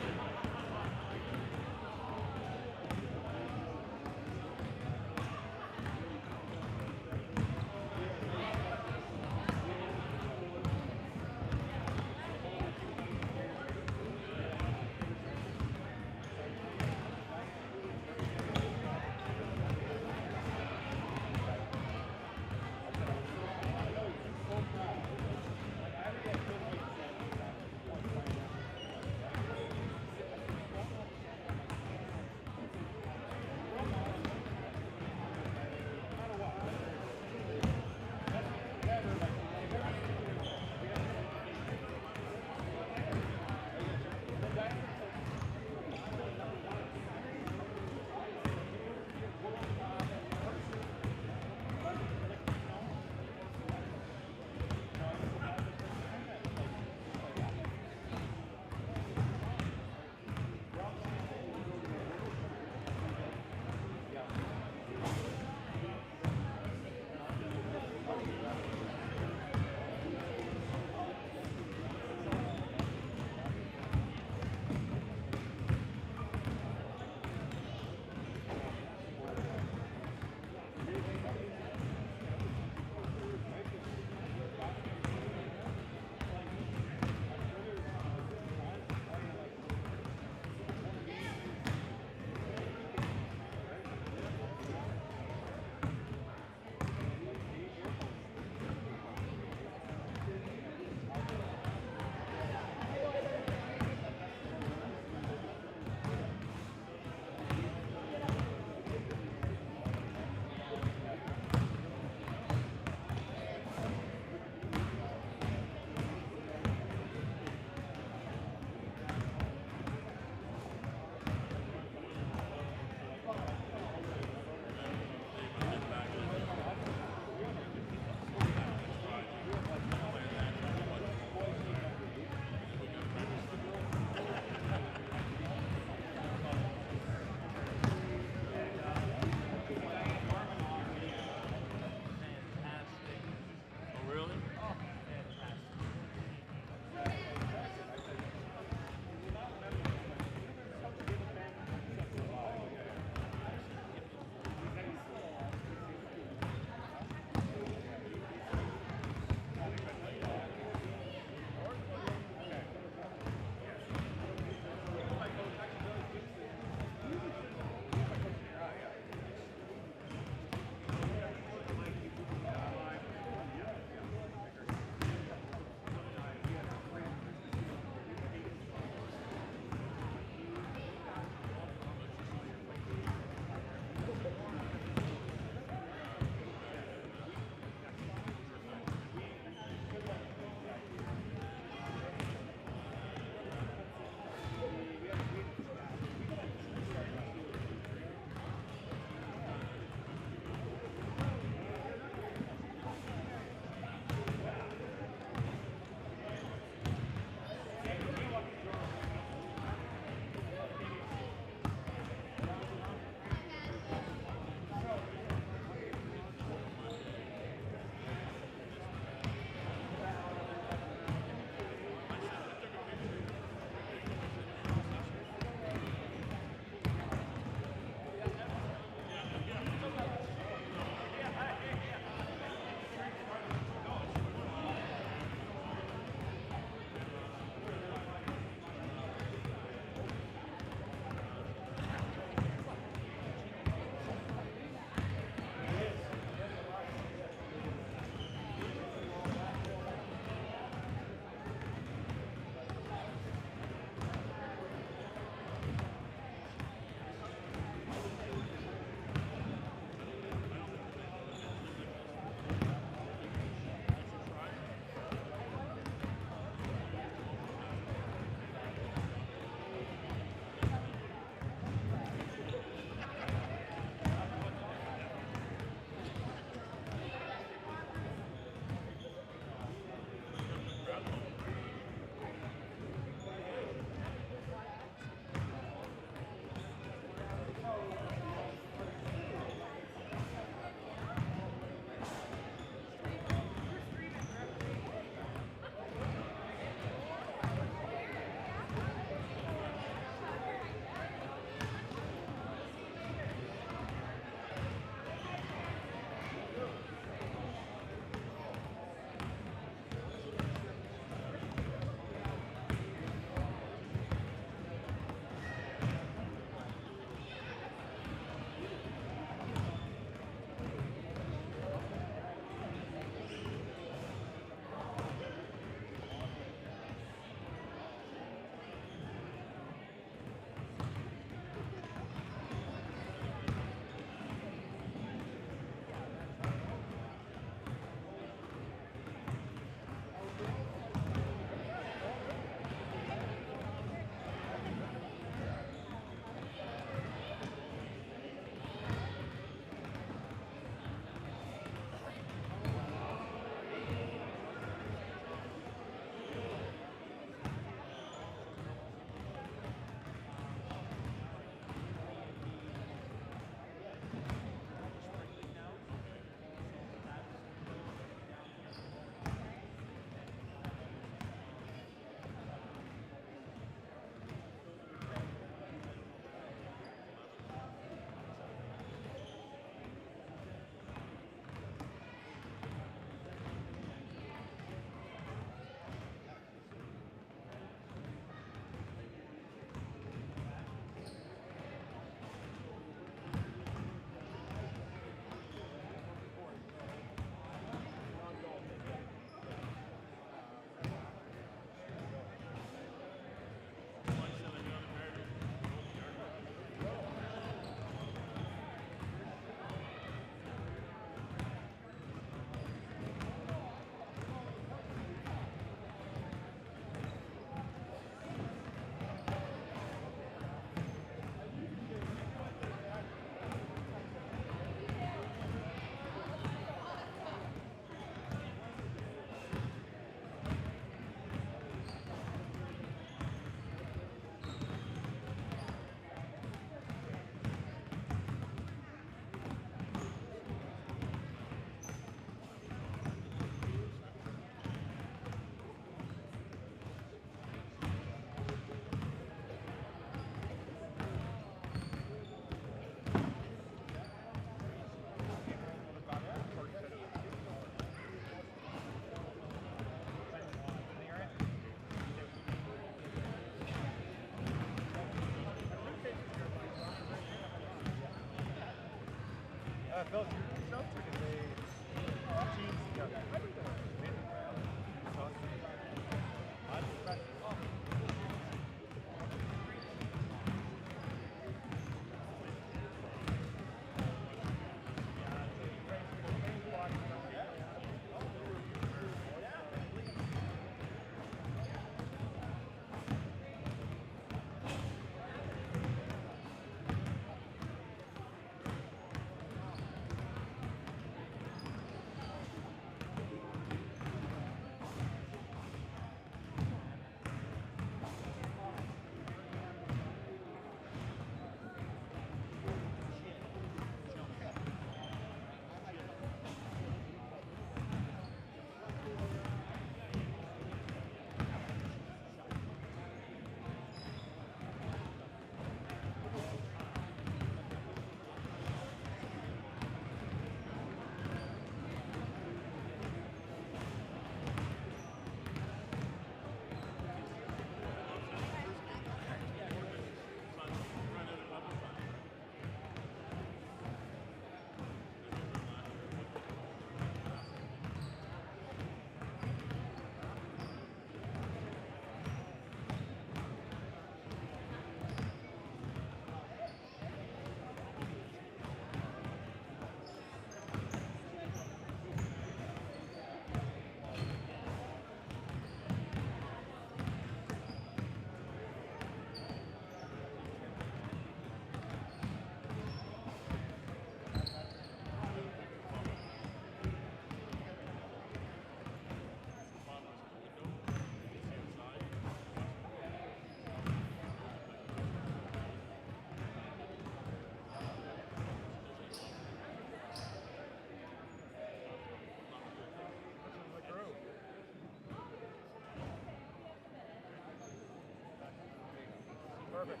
Perfect.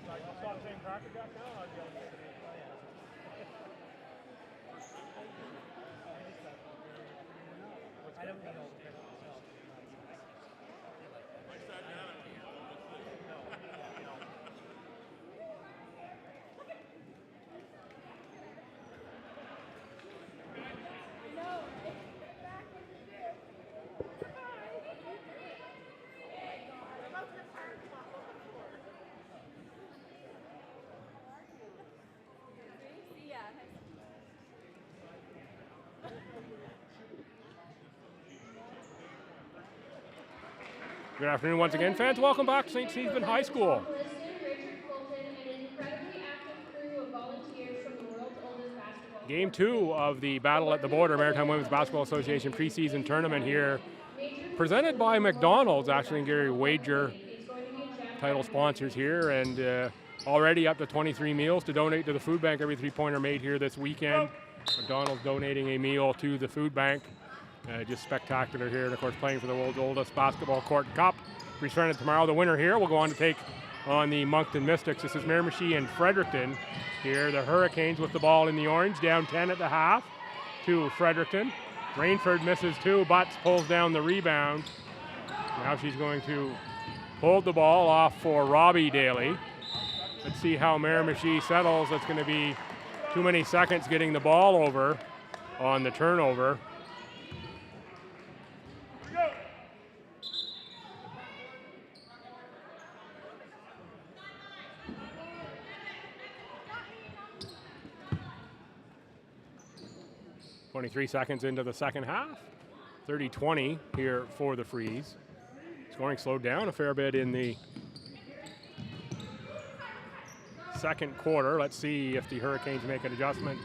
I'll stop saying Cracker Jack now, or I'll get it. I don't know. Good afternoon once again, fans. Welcome back to St. Stephen High School. Game 2 of the Battle at the Border Maritime Women's Basketball Association preseason tournament here, presented by McDonald's, actually, and Gary Wager, title sponsors here, and already up to 23 meals to donate to the food bank. Every three-pointer made here this weekend. McDonald's donating a meal to the food bank. Just spectacular here, and of course playing for the world's oldest basketball court cup. Returning tomorrow, the winner here will go on to take on the Moncton Mystics. This is Miramichi and Fredericton here. The Her-icanes with the ball in the orange, down 10 at the half to Fredericton. Rainford misses two, Butts pulls down the rebound. Now she's going to hold the ball off for Robbie Daly. Let's see how Miramichi settles. That's going to be too many seconds getting the ball over on the turnover. .23 seconds into the second half. 30-20 here for the Freeze. Scoring slowed down a fair bit in the second quarter. Let's see if the Her-icanes make an adjustment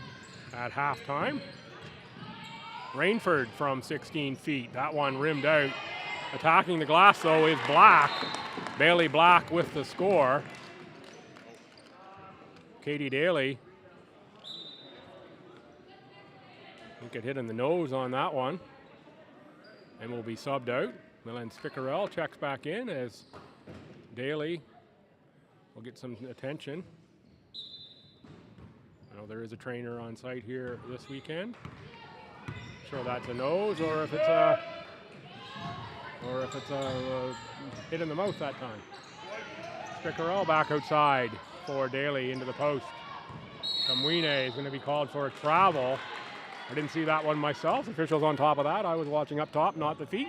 at halftime. Rainford from 16 feet. That one rimmed out. Attacking the glass, though, is Black. Bailey Black with the score. Katie Daly. Get hit in the nose on that one. And will be subbed out. Milan Spicarel checks back in as Daly will get some attention. I know there is a trainer on site here this weekend. Sure that's a nose, or if it's a hit in the mouth that time. Spicarel back outside for Daly into the post. Kamwine is going to be called for a travel. I didn't see that one myself. Officials on top of that. I was watching up top, not the feet.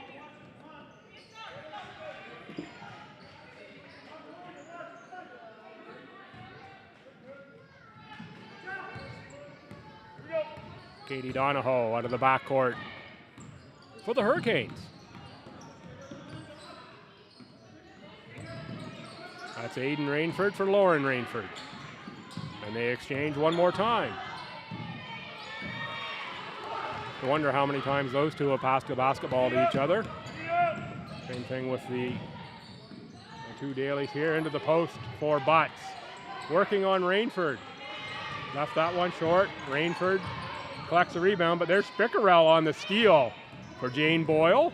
Katie Donahoe out of the backcourt for the Hurricanes. That's Aiden Rainford for Lauren Rainford. And they exchange one more time. I wonder how many times those two have passed the basketball to each other. Same thing with the two Dailies here into the post for Butts. Working on Rainford. Left that one short. Rainford collects the rebound, but there's Spickerell on the steal for Jane Boyle.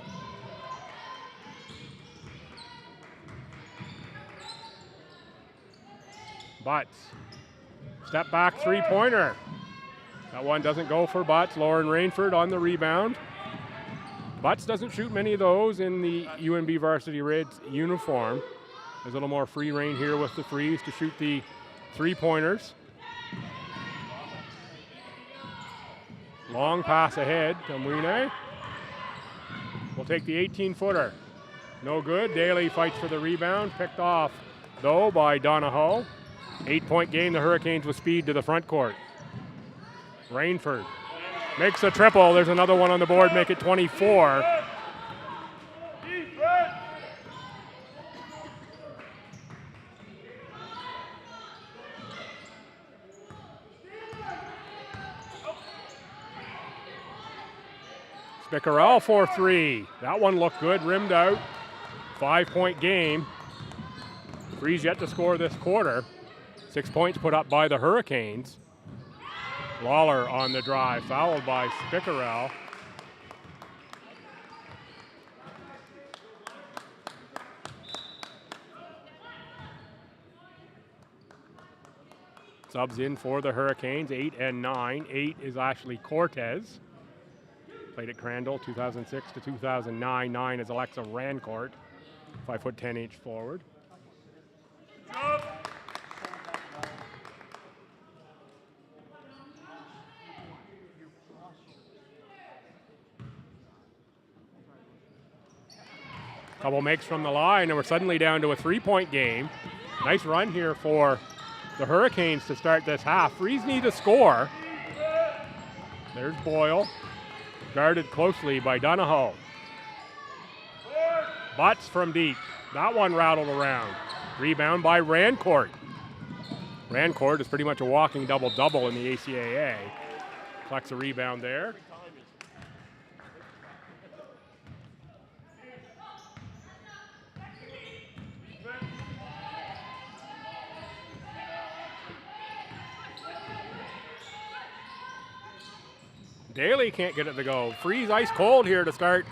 Butts. Step back three-pointer. That one doesn't go for Butts. Lauren Rainford on the rebound. Butts doesn't shoot many of those in the UNB Varsity Reds uniform. There's a little more free reign here with the Freeze to shoot the three-pointers. Long pass ahead to Mwine. We'll take the 18-footer. No good. Daly fights for the rebound. Picked off, though, by Donahoe. 8-point game. The Hurricanes with speed to the front court. Rainford makes a triple. There's another one on the board. Make it 24. Spickerell for three. That one looked good, rimmed out. 5-point game. Freeze yet to score this quarter. 6 points put up by the Hurricanes. Lawler on the drive, fouled by Spickerell. Subs in for the Hurricanes, 8 and 9. 8 is Ashley Cortez. Played at Crandall 2006 to 2009. 9 is Alexa Rancourt, 5'10" forward. Couple makes from the line, and we're suddenly down to a 3-point game. Nice run here for the Hurricanes to start this half. Freeze need to score. There's Boyle, guarded closely by Donahoe. Butts from deep. That one rattled around. Rebound by Rancourt. Rancourt is pretty much a walking double-double in the ACAA. Collects a rebound there. Daly can't get it to go. Freeze ice cold here to start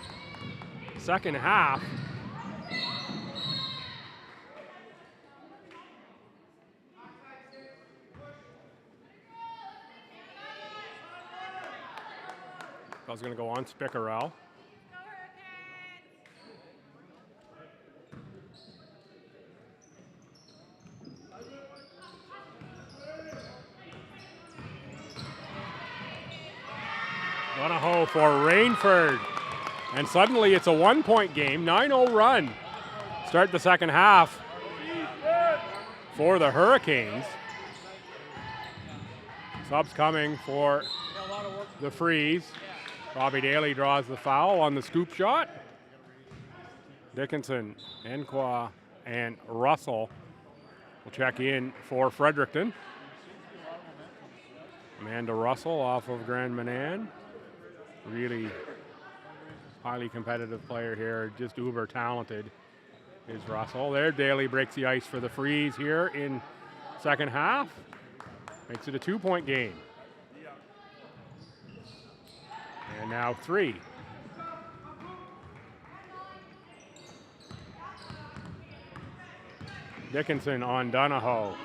second half. I was going to go on Spickerell. Donahoe for Rainford. And suddenly it's a 1-point game, 9-0 run. Start the second half for the Hurricanes. Subs coming for the Freeze. Robbie Daly draws the foul on the scoop shot. Dickinson, Enqua, and Russell will check in for Fredericton. Amanda Russell off of Grand Manan. Really highly competitive player here, just uber talented is Russell. There, Daly breaks the ice for the Freeze here in second half. Makes it a 2-point game. And now 3. Dickinson on Donahoe.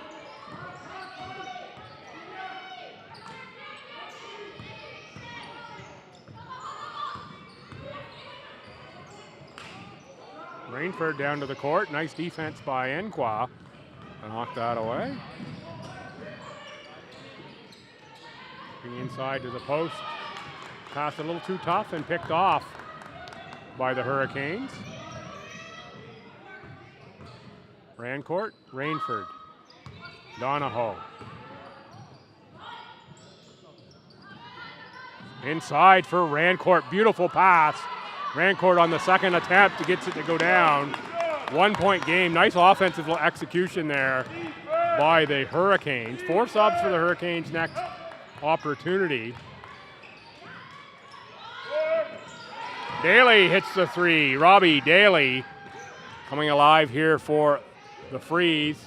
Rainford down to the court. Nice defense by Enqua. Knocked that away. Looking inside to the post. Pass a little too tough and picked off by the Hurricanes. Rancourt, Rainford, Donahoe. Inside for Rancourt, beautiful pass. Rancourt on the second attempt gets it to go down. 1 point game, nice offensive execution there by the Hurricanes. 4 subs for the Hurricanes next opportunity. Daly hits the 3, Robbie Daly coming alive here for the Freeze.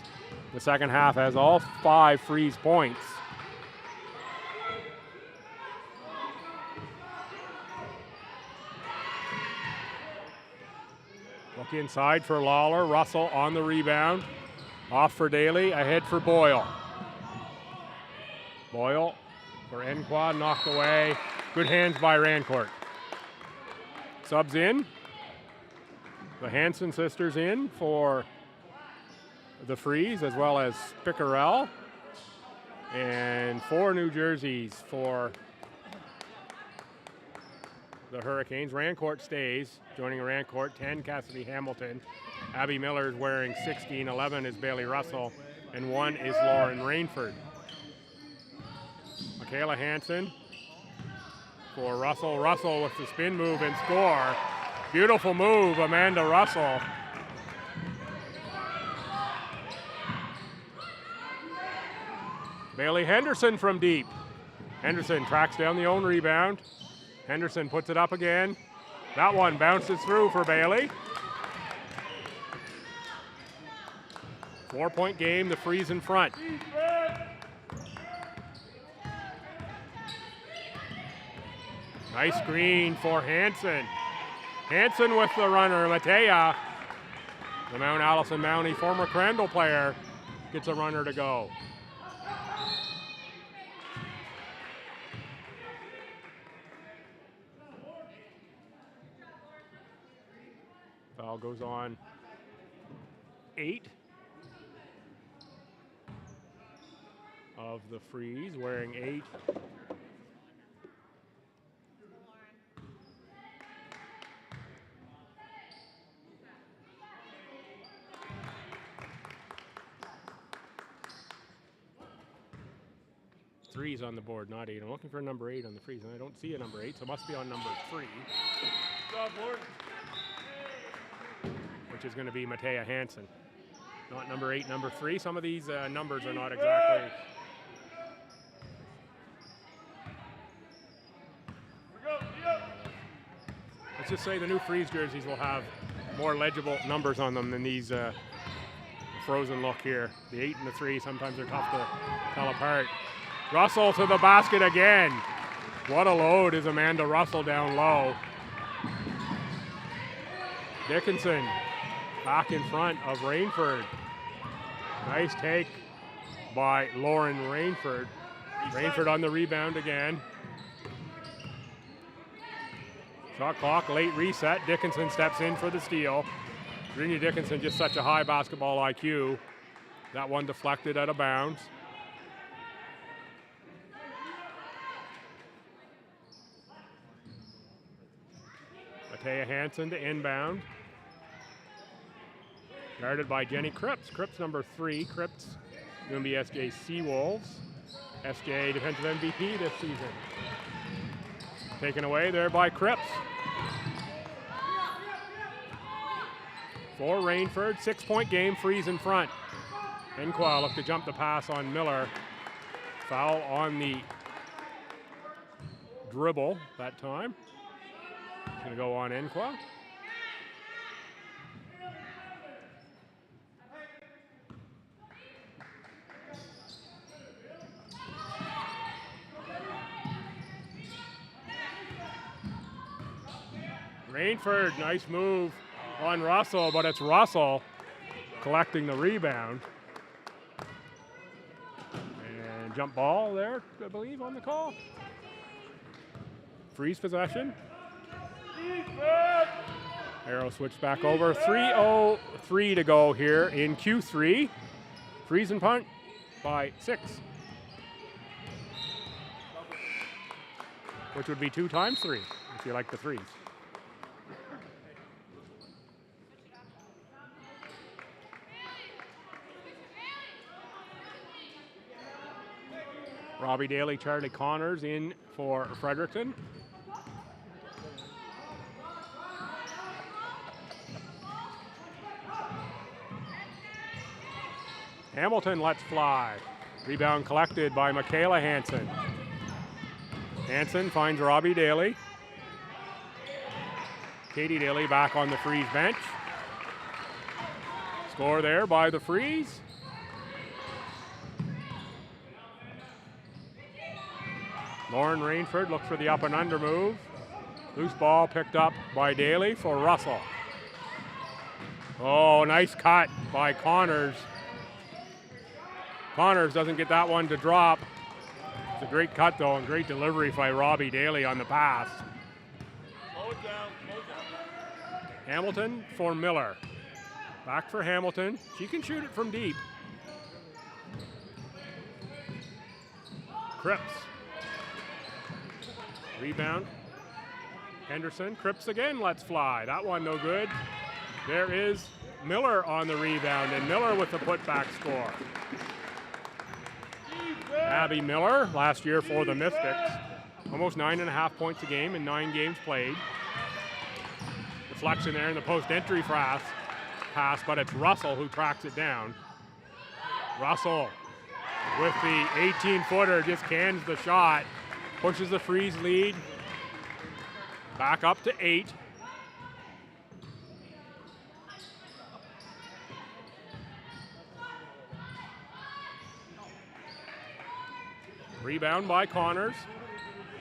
The second half has all 5 Freeze points. Look inside for Lawler. Russell on the rebound. Off for Daly, ahead for Boyle. Boyle for Enqua, knocked away. Good hands by Rancourt. Subs in. The Hanson sisters in for the Freeze, as well as Pickerel. And 4 new jerseys for the Hurricanes. Rancourt stays, joining Rancourt, 10, Cassidy Hamilton. Abby Miller is wearing 16, 11 is Bailey Russell, and 1 is Lauren Rainford. Michaela Hansen for Russell. Russell with the spin move and score. Beautiful move, Amanda Russell. Bailey Henderson from deep. Henderson tracks down the own rebound. Henderson puts it up again. That one bounces through for Bailey. 4 point game, the Freeze in front. Nice screen for Hansen. Hansen with the runner, Matea. The Mount Allison Mountie former Crandall player gets a runner to go. Foul goes on 8 of the Freeze, wearing 8. Three's on the board, not 8. I'm looking for a number 8 on the Freeze, and I don't see a number 8, so it must be on number 3. Which is going to be Matea Hansen. Not number 8, number 3. Some of these numbers are not exactly. Let's just say the new Freeze jerseys will have more legible numbers on them than these frozen look here. The 8 and the 3, sometimes they're tough to tell apart. Russell to the basket again. What a load is Amanda Russell down low. Dickinson back in front of Rainford. Nice take by Lauren Rainford. Rainford on the rebound again. Shot clock, late reset. Dickinson steps in for the steal. Virginia Dickinson, just such a high basketball IQ. That one deflected out of bounds. Matea Hansen to inbound. Guarded by Jenny Cripps. Cripps number 3. Cripps going to be SJ Seawolves. SJ defensive MVP this season. Taken away there by Cripps. For Rainford, 6 point game, Freeze in front. Enqua looked to jump the pass on Miller. Foul on the dribble that time. It's going to go on Enqua. Rainford, nice move on Russell, but it's Russell collecting the rebound. And jump ball there, I believe, on the call. Freeze possession. Arrow switch back over. 3:03 to go here in Q3. Freeze and punt by 6. which would be 2 times 3 if you like the threes. Robbie Daly, Charlie Connors in for Fredericton. Hamilton lets fly. Rebound collected by Michaela Hansen. Hansen finds Robbie Daly. Katie Daly back on the Freeze bench. Score there by the Freeze. Lauren Rainford looks for the up and under move. Loose ball picked up by Daly for Russell. Oh, nice cut by Connors. Connors doesn't get that one to drop. It's a great cut though, and great delivery by Robbie Daly on the pass. Slow it down, slow it down. Hamilton for Miller. Back for Hamilton. She can shoot it from deep. Cripps. Rebound. Henderson. Cripps again lets fly. That one no good. There is Miller on the rebound, and Miller with the putback score. Abby Miller, last year for the Mystics. Almost 9.5 points a game in 9 games played. Deflection there in the post-entry pass, but it's Russell who tracks it down. Russell with the 18-footer just cans the shot, pushes the Freeze lead back up to 8. Rebound by Connors.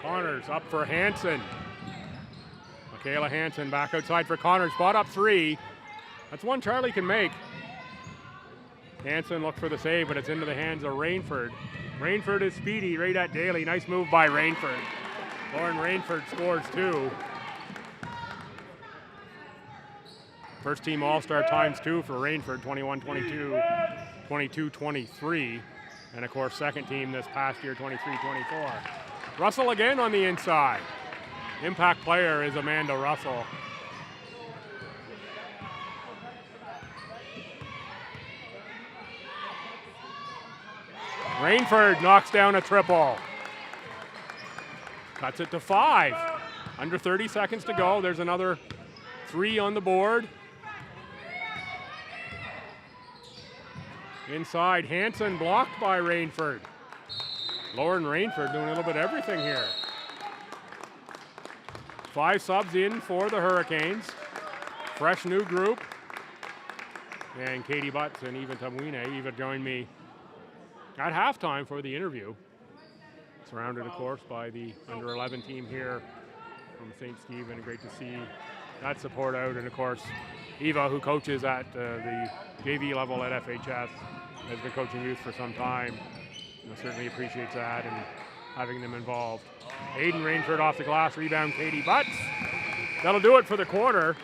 Connors up for Hansen. Michaela Hansen back outside for Connors. Spot up 3. That's one Charlie can make. Hansen looked for the save, but it's into the hands of Rainford. Rainford is speedy right at Daly. Nice move by Rainford. Lauren Rainford scores 2. First team All-Star ×2 for Rainford, 21-22, 22-23. And of course, second team this past year, 23-24. Russell again on the inside. Impact player is Amanda Russell. Rainford knocks down a triple. Cuts it to 5. Under 30 seconds to go. There's another 3 on the board. Inside, Hansen blocked by Rainford. Lauren Rainford doing a little bit of everything here. 5 subs in for the Hurricanes. Fresh new group. And Katie Butts and Eva Tamwine. Eva joined me at halftime for the interview. Surrounded, of course, by the under-11 team here from St. Stephen. Great to see that support out. And, of course, Eva, who coaches at the JV level at FHS, has been coaching youth for some time. Certainly appreciates that and having them involved. Aiden Rainford off the glass, rebound Katie Butts. That'll do it for the quarter.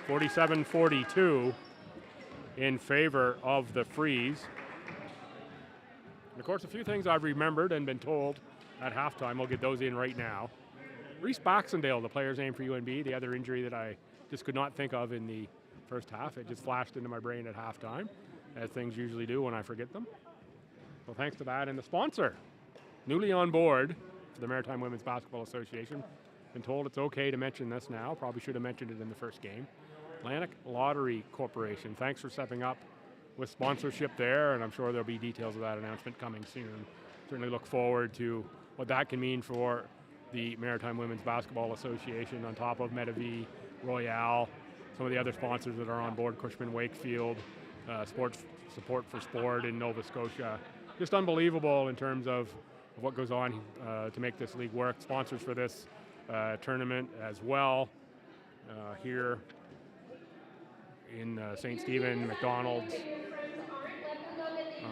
47-42 in favor of the Freeze. And of course, a few things I've remembered and been told at halftime. We'll get those in right now. Reese Baxendale, the player's name for UNB, the other injury that I just could not think of in the first half. It just flashed into my brain at halftime, as things usually do when I forget them. So thanks to that. And the sponsor, newly on board for the Maritime Women's Basketball Association. Been told it's okay to mention this now. Probably should have mentioned it in the first game. Atlantic Lottery Corporation. Thanks for stepping up with sponsorship there, and I'm sure there'll be details of that announcement coming soon. Certainly look forward to what that can mean for the Maritime Women's Basketball Association on top of MWBA, Royale, some of the other sponsors that are on board, Cushman Wakefield, Sports Support for Sport in Nova Scotia. Just unbelievable in terms of what goes on to make this league work. Sponsors for this tournament as well here in St. Stephen, McDonald's,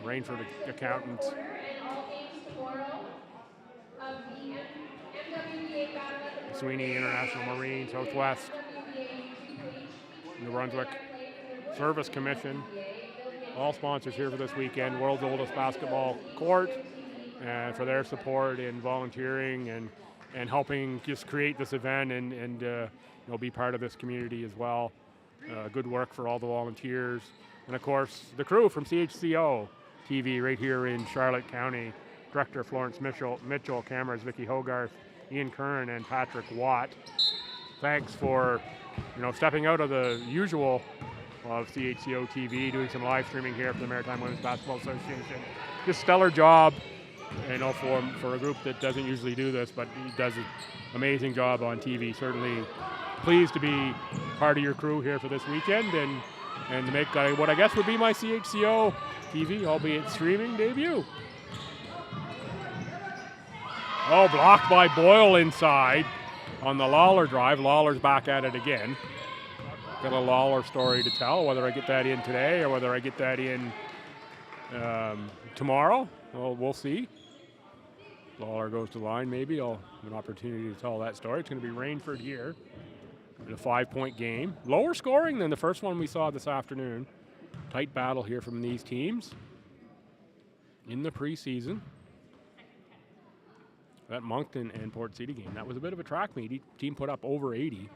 Rainford Accountants. Sweeney International Marine, Southwest, New Brunswick Service Commission. All sponsors here for this weekend. World's oldest basketball court, and for their support in volunteering and and helping just create this event and you know, be part of this community as well. Good work for all the volunteers. And of course, the crew from CHCO-TV right here in Charlotte County. Director Florence Mitchell, cameras Vicky Hogarth, Ian Curran, and Patrick Watt. Thanks for, you know, stepping out of the usual of CHCO-TV, doing some live streaming here for the Maritime Women's Basketball Association. Just stellar job, you know, for a group that doesn't usually do this, but he does an amazing job on TV. Certainly pleased to be part of your crew here for this weekend and to make what I guess would be my CHCO-TV, albeit streaming, debut. Oh, blocked by Boyle inside on the Lawler drive. Lawler's back at it again. Got a Lawler story to tell, whether I get that in today or whether I get that in tomorrow. Well, we'll see. Lawler goes to the line, maybe I'll have an opportunity to tell that story. It's going to be Rainford here in a 5-point game. Lower scoring than the first one we saw this afternoon. Tight battle here from these teams in the preseason. That Moncton and Port City game, that was a bit of a track meet. Each team put up over 80.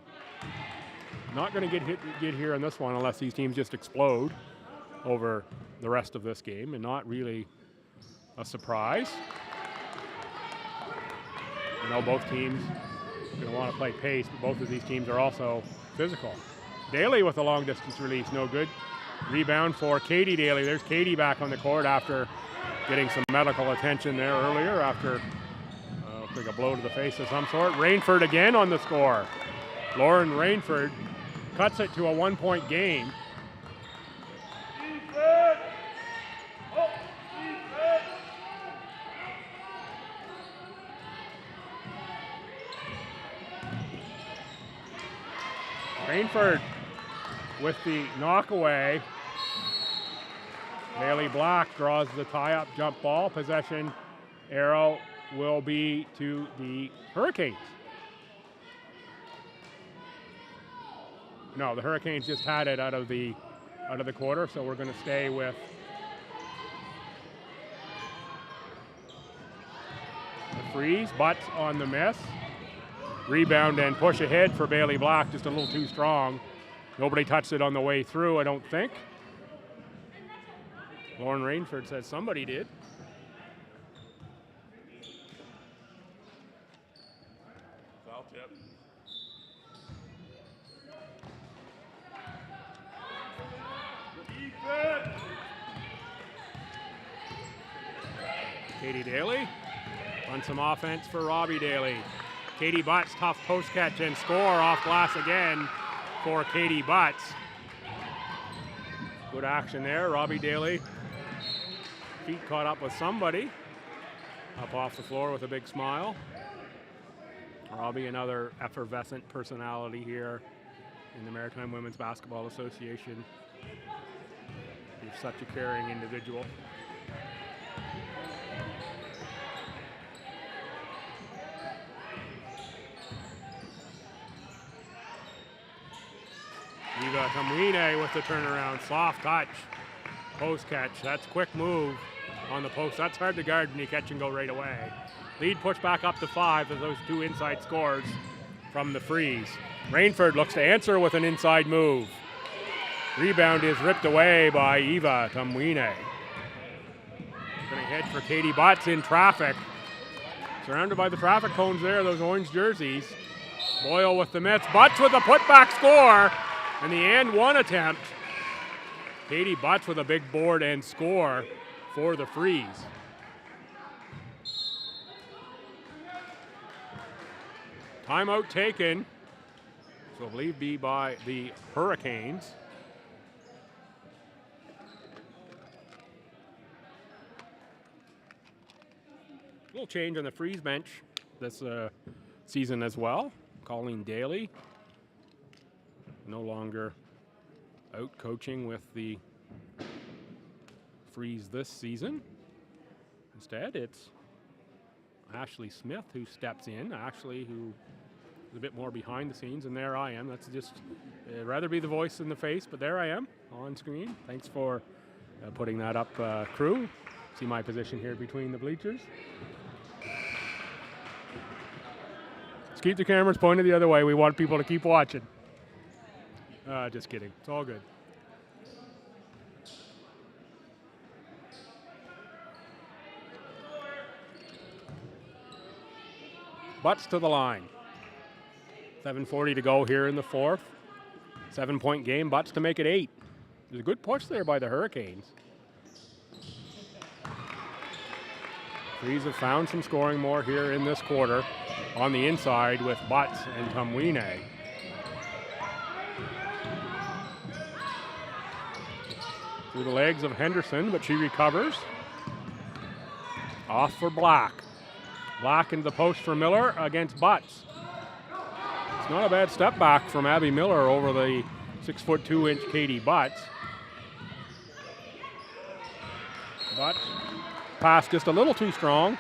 Not going to get here on this one unless these teams just explode over the rest of this game, and not really a surprise. You know, both teams are going to want to play pace, but both of these teams are also physical. Daly with a long distance release, no good. Rebound for Katie Daly. There's Katie back on the court after getting some medical attention there earlier after like a blow to the face of some sort. Rainford again on the score. Lauren Rainford cuts it to a 1-point game. Rainford with the knockaway. Bailey Black draws the tie-up jump ball. Possession arrow will be to the Hurricanes. No, the Hurricanes just had it out of the quarter, so we're going to stay with the freeze. Butts on the miss. Rebound and push ahead for Bailey Black, just a little too strong. Nobody touched it on the way through, I don't think. Lauren Rainford says somebody did. Foul tip. Defense. Katie Daly on some offense for Robbie Daly. Katie Butts, tough post catch and score off glass again for Katie Butts. Good action there. Robbie Daly, feet caught up with somebody. Up off the floor with a big smile. Robbie, another effervescent personality here in the Maritime Women's Basketball Association. You're such a caring individual. Eva Kamwine with the turnaround, soft touch, post catch. That's quick move on the post. That's hard to guard when you catch and go right away. Lead pushed back up to 5 as those two inside scores from the freeze. Rainford looks to answer with an inside move. Rebound is ripped away by Eva Kamwine. Going to head for Katie Butts in traffic. Surrounded by the traffic cones there, those orange jerseys. Boyle with the miss. Butts with a putback score. And the and one attempt. Katie Butts with a big board and score for the freeze. Timeout taken. So I believe be by the Hurricanes. A little change on the freeze bench this season as well. Colleen Daly no longer out coaching with the freeze this season. Instead, it's Ashley Smith who steps in. Ashley, who is a bit more behind the scenes, and there I am. That's just, rather be the voice in the face, but there I am on screen. Thanks for putting that up, crew. See my position here between the bleachers. keep the cameras pointed the other way. We want people to keep watching. Just kidding. It's all good. Butts to the line. 7:40 to go here in the fourth. 7-point game. Butts to make it 8. There's a good push there by the Hurricanes. Freeze have found some scoring more here in this quarter on the inside with Butts and Tumwine. Through the legs of Henderson, but she recovers. Off for Black. Black into the post for Miller against Butts. It's not a bad step back from Abby Miller over the 6'2" Katie Butts. Butts pass just a little too strong.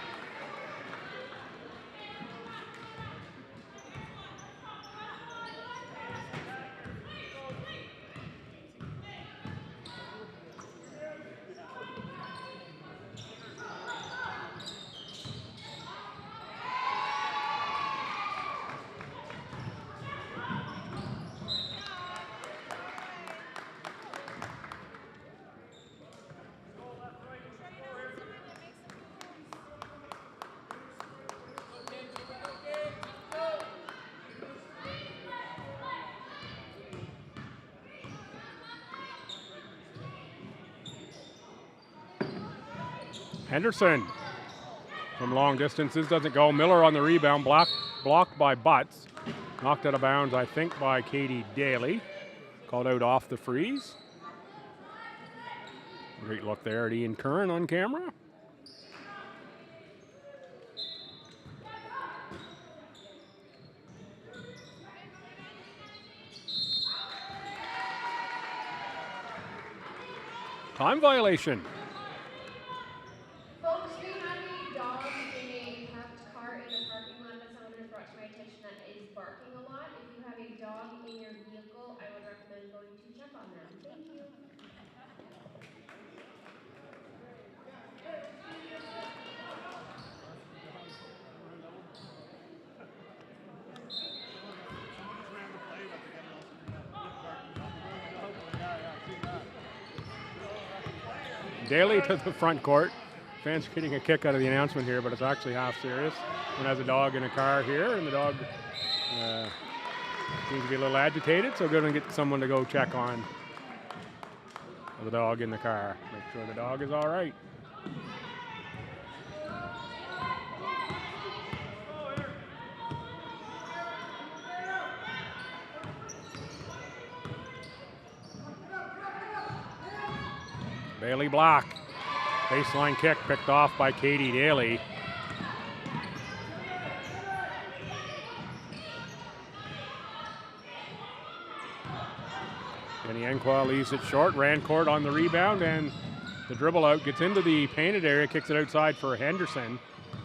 Henderson from long distances doesn't go. Miller on the rebound, blocked by Butts. Knocked out of bounds, I think, by Katie Daly. Called out off the freeze. Great look there at Ian Curran on camera. Time violation. Folks, we have a dog in a parked car in the parking lot that someone has brought to my attention that is barking a lot. If you have a dog in your vehicle, I would recommend going to check on them. Thank you. Daly to the front court. Fans are getting a kick out of the announcement here, but it's actually half serious. One has a dog in a car here, and the dog seems to be a little agitated, so we're going to get someone to go check on the dog in the car. Make sure the dog is all right. Bailey Black. Baseline kick picked off by Katie Daly. Jenny Enqua leaves it short. Rancourt on the rebound, and the dribble out gets into the painted area, kicks it outside for Henderson.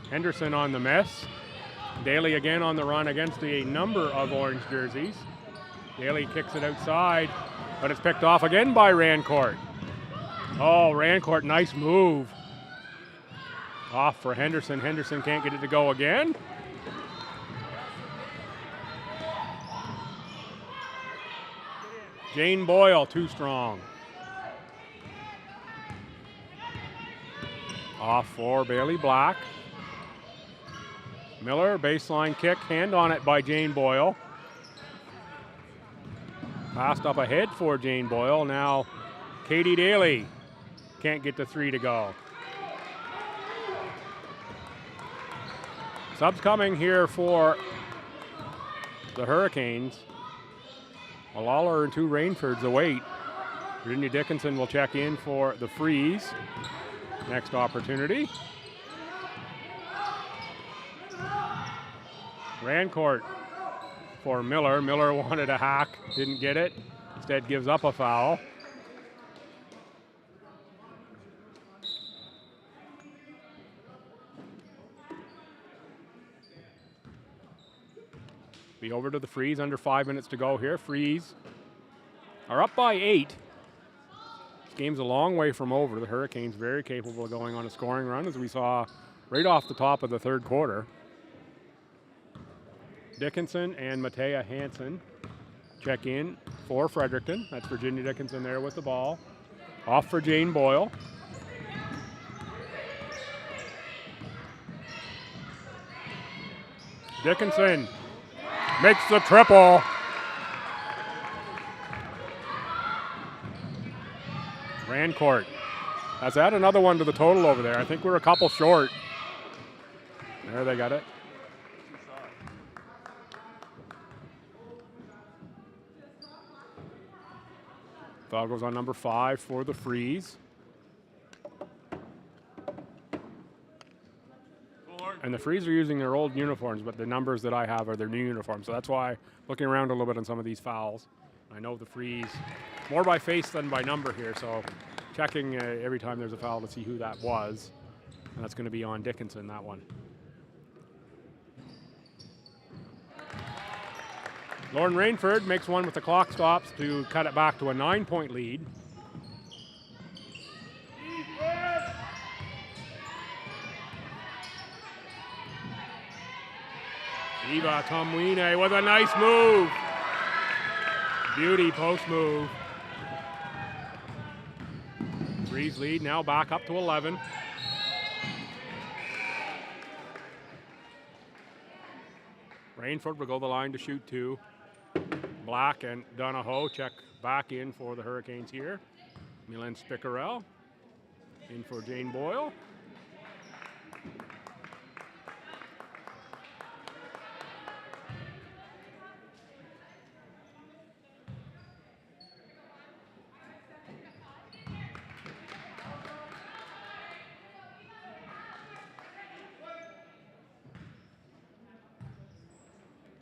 Henderson on the miss. Daly again on the run against a number of orange jerseys. Daly kicks it outside, but it's picked off again by Rancourt. Oh, Rancourt, nice move. Off for Henderson. Henderson can't get it to go again. Jane Boyle, too strong. Off for Bailey Black. Miller, baseline kick, hand on it by Jane Boyle. Passed up ahead for Jane Boyle. Now Katie Daly can't get the three to go. Subs coming here for the Hurricanes. A Lawler and 2 Rainfords await. Virginia Dickinson will check in for the freeze. Next opportunity. Rancourt for Miller. Miller wanted a hack, didn't get it. Instead gives up a foul. Be over to the Freeze, under 5 minutes to go here. Freeze are up by 8. This game's a long way from over. The Hurricanes very capable of going on a scoring run, as we saw right off the top of the third quarter. Dickinson and Matea Hansen check in for Fredericton. That's Virginia Dickinson there with the ball. Off for Jane Boyle. Dickinson makes the triple. Rancourt has added another one to the total over there. I think we're a couple short. There, they got it. Foul goes on number 5 for the Freeze. And the Freeze are using their old uniforms, but the numbers that I have are their new uniforms. So that's why looking around a little bit on some of these fouls. I know the Freeze more by face than by number here, so checking every time there's a foul to see who that was. And that's going to be on Dickinson, that one. Lauren Rainford makes one with the clock stops to cut it back to a 9-point lead. Eva Tomwine with a nice move. Beauty post move. Freeze lead now back up to 11. Rainford will go the line to shoot 2. Black and Donahoe check back in for the Hurricanes here. Milan Spicarel in for Jane Boyle.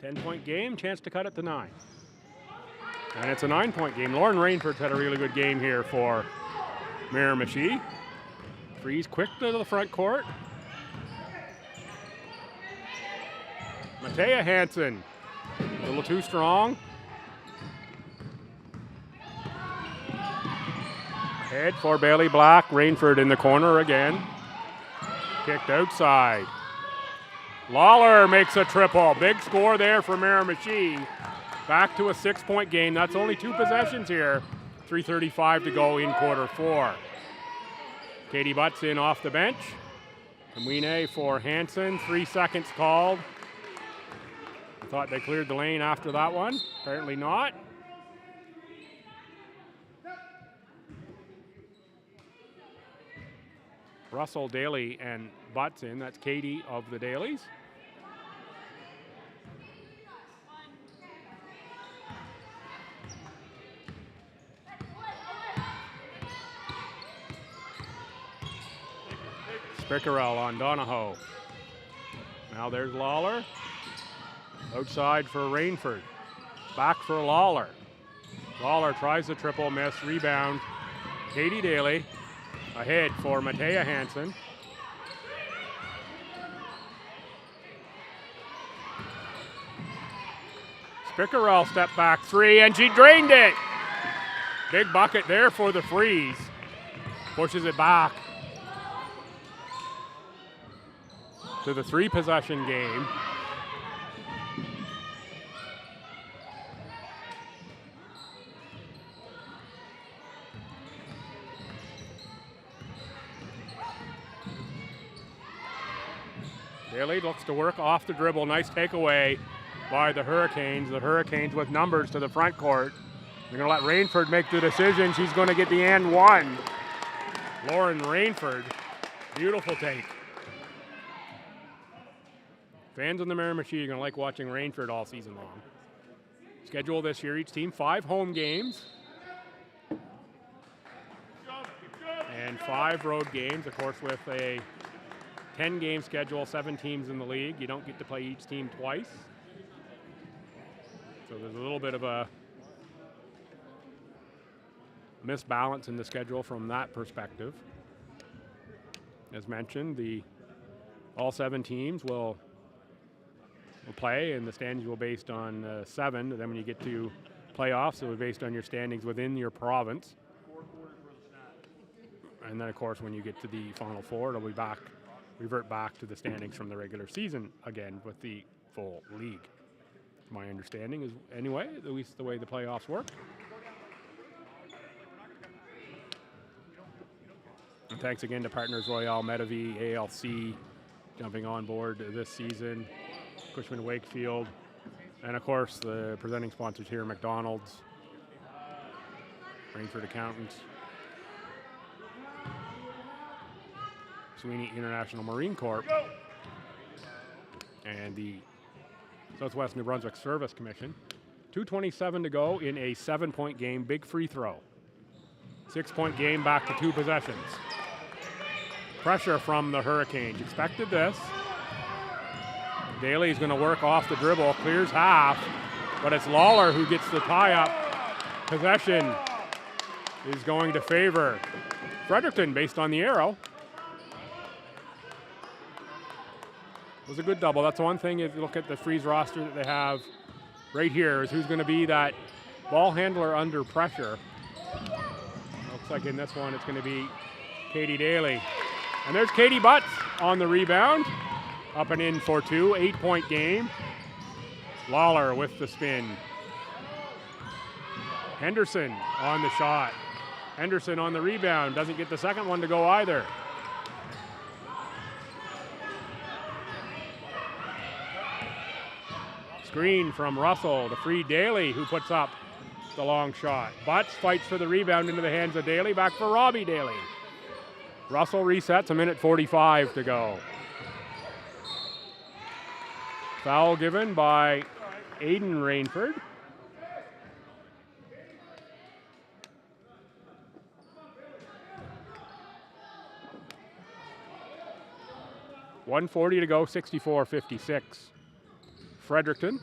Ten-point game, chance to cut it to 9. And it's a 9-point game. Lauren Rainford's had a really good game here for Miramichi. Freeze quick to the front court. Matea Hansen, a little too strong. Head for Bailey Black. Rainford in the corner again. Kicked outside. Lawler makes a triple. Big score there for Miramichi. Back to a 6-point game. That's only 2 possessions here. 3:35 to go in quarter 4. Katie Butts in off the bench. Kamwine for Hansen. 3 seconds called. I thought they cleared the lane after that one. Apparently not. Russell, Daly, and Butts in. That's Katie of the Dailies. Spicarel on Donahoe. Now there's Lawler. Outside for Rainford. Back for Lawler. Lawler tries the triple, miss, rebound. Katie Daly ahead for Matea Hansen. Spicarel step back 3 and she drained it. Big bucket there for the Freeze. Pushes it back to the 3-possession game. Daly looks to work off the dribble. Nice takeaway by the Hurricanes. The Hurricanes with numbers to the front court. They're going to let Rainford make the decision. She's going to get the and one. Lauren Rainford, beautiful take. Fans in the Miramichi are going to like watching Rainford all season long. Schedule this year, each team 5 home games and 5 road games, of course, with a 10-game schedule, 7 teams in the league. You don't get to play each team twice. So there's a little bit of a misbalance in the schedule from that perspective. As mentioned, all 7 teams will play, and the standings will be based on 7. And then when you get to playoffs, it will be based on your standings within your province. And then, of course, when you get to the Final Four, it'll be revert back to the standings from the regular season again with the full league. my understanding is anyway, at least the way the playoffs work. And thanks again to Partners Royale, MWBA, ALC, jumping on board this season, Cushman Wakefield, and of course the presenting sponsors here, McDonald's, Rainford Accountants, Sweeney International Marine Corps, and the Southwest New Brunswick Service Commission. 2:27 to go in a 7-point game, big free throw. 6-point game, back to 2 possessions. Pressure from the Hurricanes. Expected this. Daly's going to work off the dribble, clears half, but it's Lawler who gets the tie-up. Possession is going to favor Fredericton based on the arrow. It was a good double. That's the one thing, if you look at the Freeze roster that they have right here, is who's going to be that ball handler under pressure. Looks like in this one it's going to be Katie Daly. And there's Katie Butts on the rebound. Up and in for 2, 8-point game. Lawler with the spin. Henderson on the shot. Henderson on the rebound. Doesn't get the second one to go either. Screen from Russell to free Daly, who puts up the long shot. Butts fights for the rebound into the hands of Daly. Back for Robbie Daly. Russell resets, 1:45 to go. Foul given by Aiden Rainford. .140 to go, 64-56. Fredericton.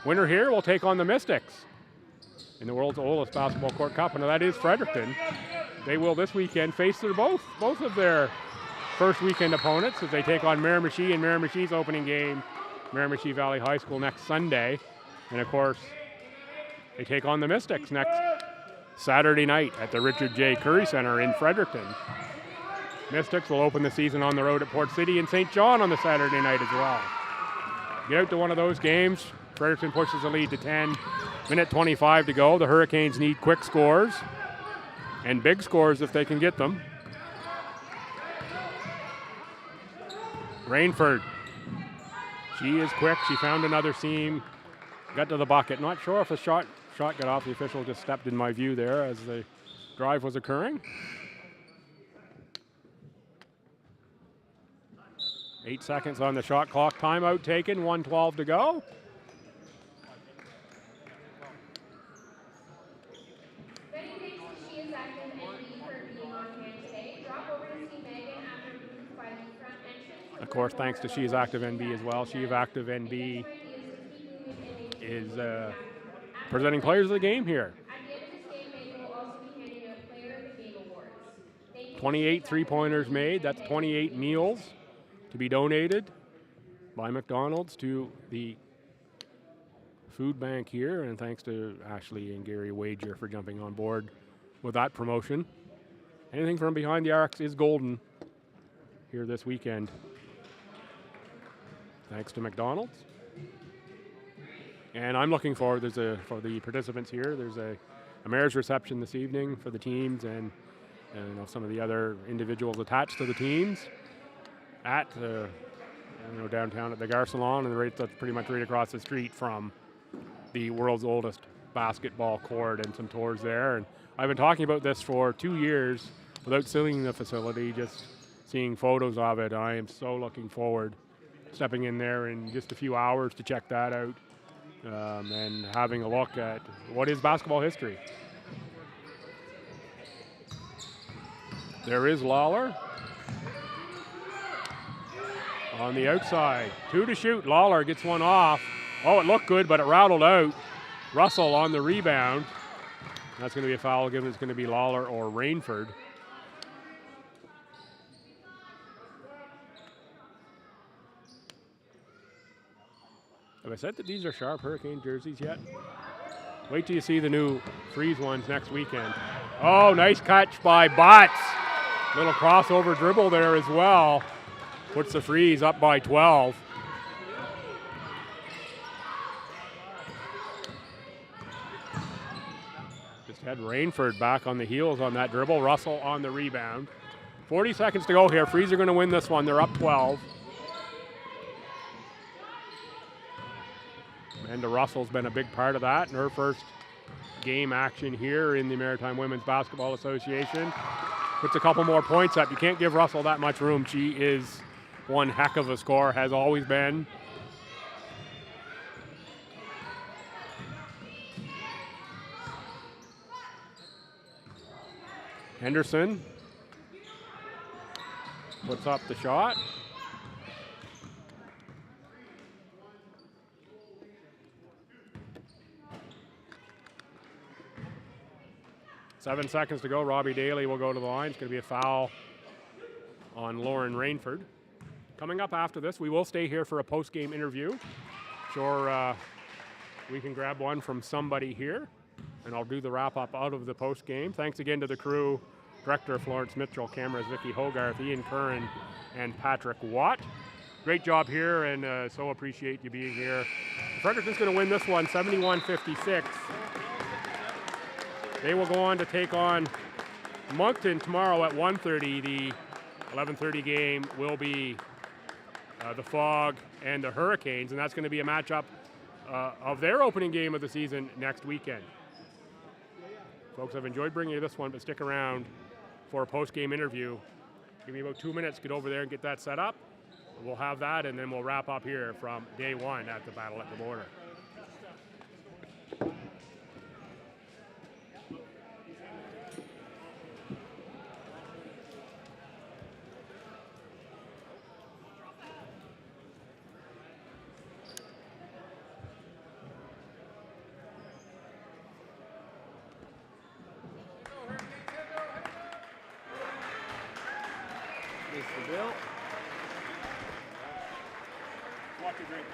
Winner here will take on the Mystics in the world's oldest basketball court cup, and that is Fredericton. They will this weekend face both of their first weekend opponents as they take on Miramichi in Miramichi's opening game, Miramichi Valley High School, next Sunday. And of course, they take on the Mystics next Saturday night at the Richard J. Curry Center in Fredericton. Mystics will open the season on the road at Port City and St. John on the Saturday night as well. Get out to one of those games. Fredericton pushes the lead to 10. 1:25 to go. The Hurricanes need quick scores and big scores if they can get them. Rainford. She is quick. She found another seam. Got to the bucket. Not sure if the shot got off. The official just stepped in my view there as the drive was occurring. 8 seconds on the shot clock. Timeout taken. 1:12 to go. Of course, thanks to She's Active NB as well. She's Active NB is presenting players of the game here. 28 three-pointers made. That's 28 meals to be donated by McDonald's to the food bank here. And thanks to Ashley and Gary Wager for jumping on board with that promotion. Anything from behind the arcs is golden here this weekend. Thanks to McDonald's. And I'm looking forward, for the participants here, there's a mayor's reception this evening for the teams and some of the other individuals attached to the teams at downtown at the Gar Salon, and that's pretty much right across the street from the world's oldest basketball court, and some tours there. And I've been talking about this for 2 years without seeing the facility, just seeing photos of it. I am so looking forward stepping in there in just a few hours to check that out and having a look at what is basketball history. There is Lawler on the outside. 2 to shoot. Lawler gets one off. Oh, it looked good, but it rattled out. Russell on the rebound. That's going to be a foul given. It's going to be Lawler or Rainford. Have I said that these are sharp Hurricane jerseys yet? Wait till you see the new Freeze ones next weekend. Oh, nice catch by Butts. Little crossover dribble there as well. Puts the Freeze up by 12. Instead, Rainford back on the heels on that dribble. Russell on the rebound. 40 seconds to go here. Freeze are going to win this one. They're up 12. Amanda Russell's been a big part of that in her first game action here in the Maritime Women's Basketball Association. Puts a couple more points up. You can't give Russell that much room. She is one heck of a scorer, has always been. Henderson puts up the shot. Seven seconds to go. Robbie Daly will go to the line. It's going to be a foul on Lauren Rainford. Coming up after this, we will stay here for a post-game interview. Sure, we can grab one from somebody here, and I'll do the wrap-up out of the post-game. Thanks again to the crew, Director Florence Mitchell, cameras Vicky Hogarth, Ian Curran, and Patrick Watt. Great job here, and so appreciate you being here. Fredericton's going to win this one, 71-56. They will go on to take on Moncton tomorrow at 1:30. The 11:30 game will be the Fog and the Her-icanes, and that's going to be a matchup of their opening game of the season next weekend. Folks, I've enjoyed bringing you this one, but stick around for a post-game interview. Give me about 2 minutes, get over there and get that set up. We'll have that, and then we'll wrap up here from day one at the Battle at the Border. Mr. Bill. Watch your drink.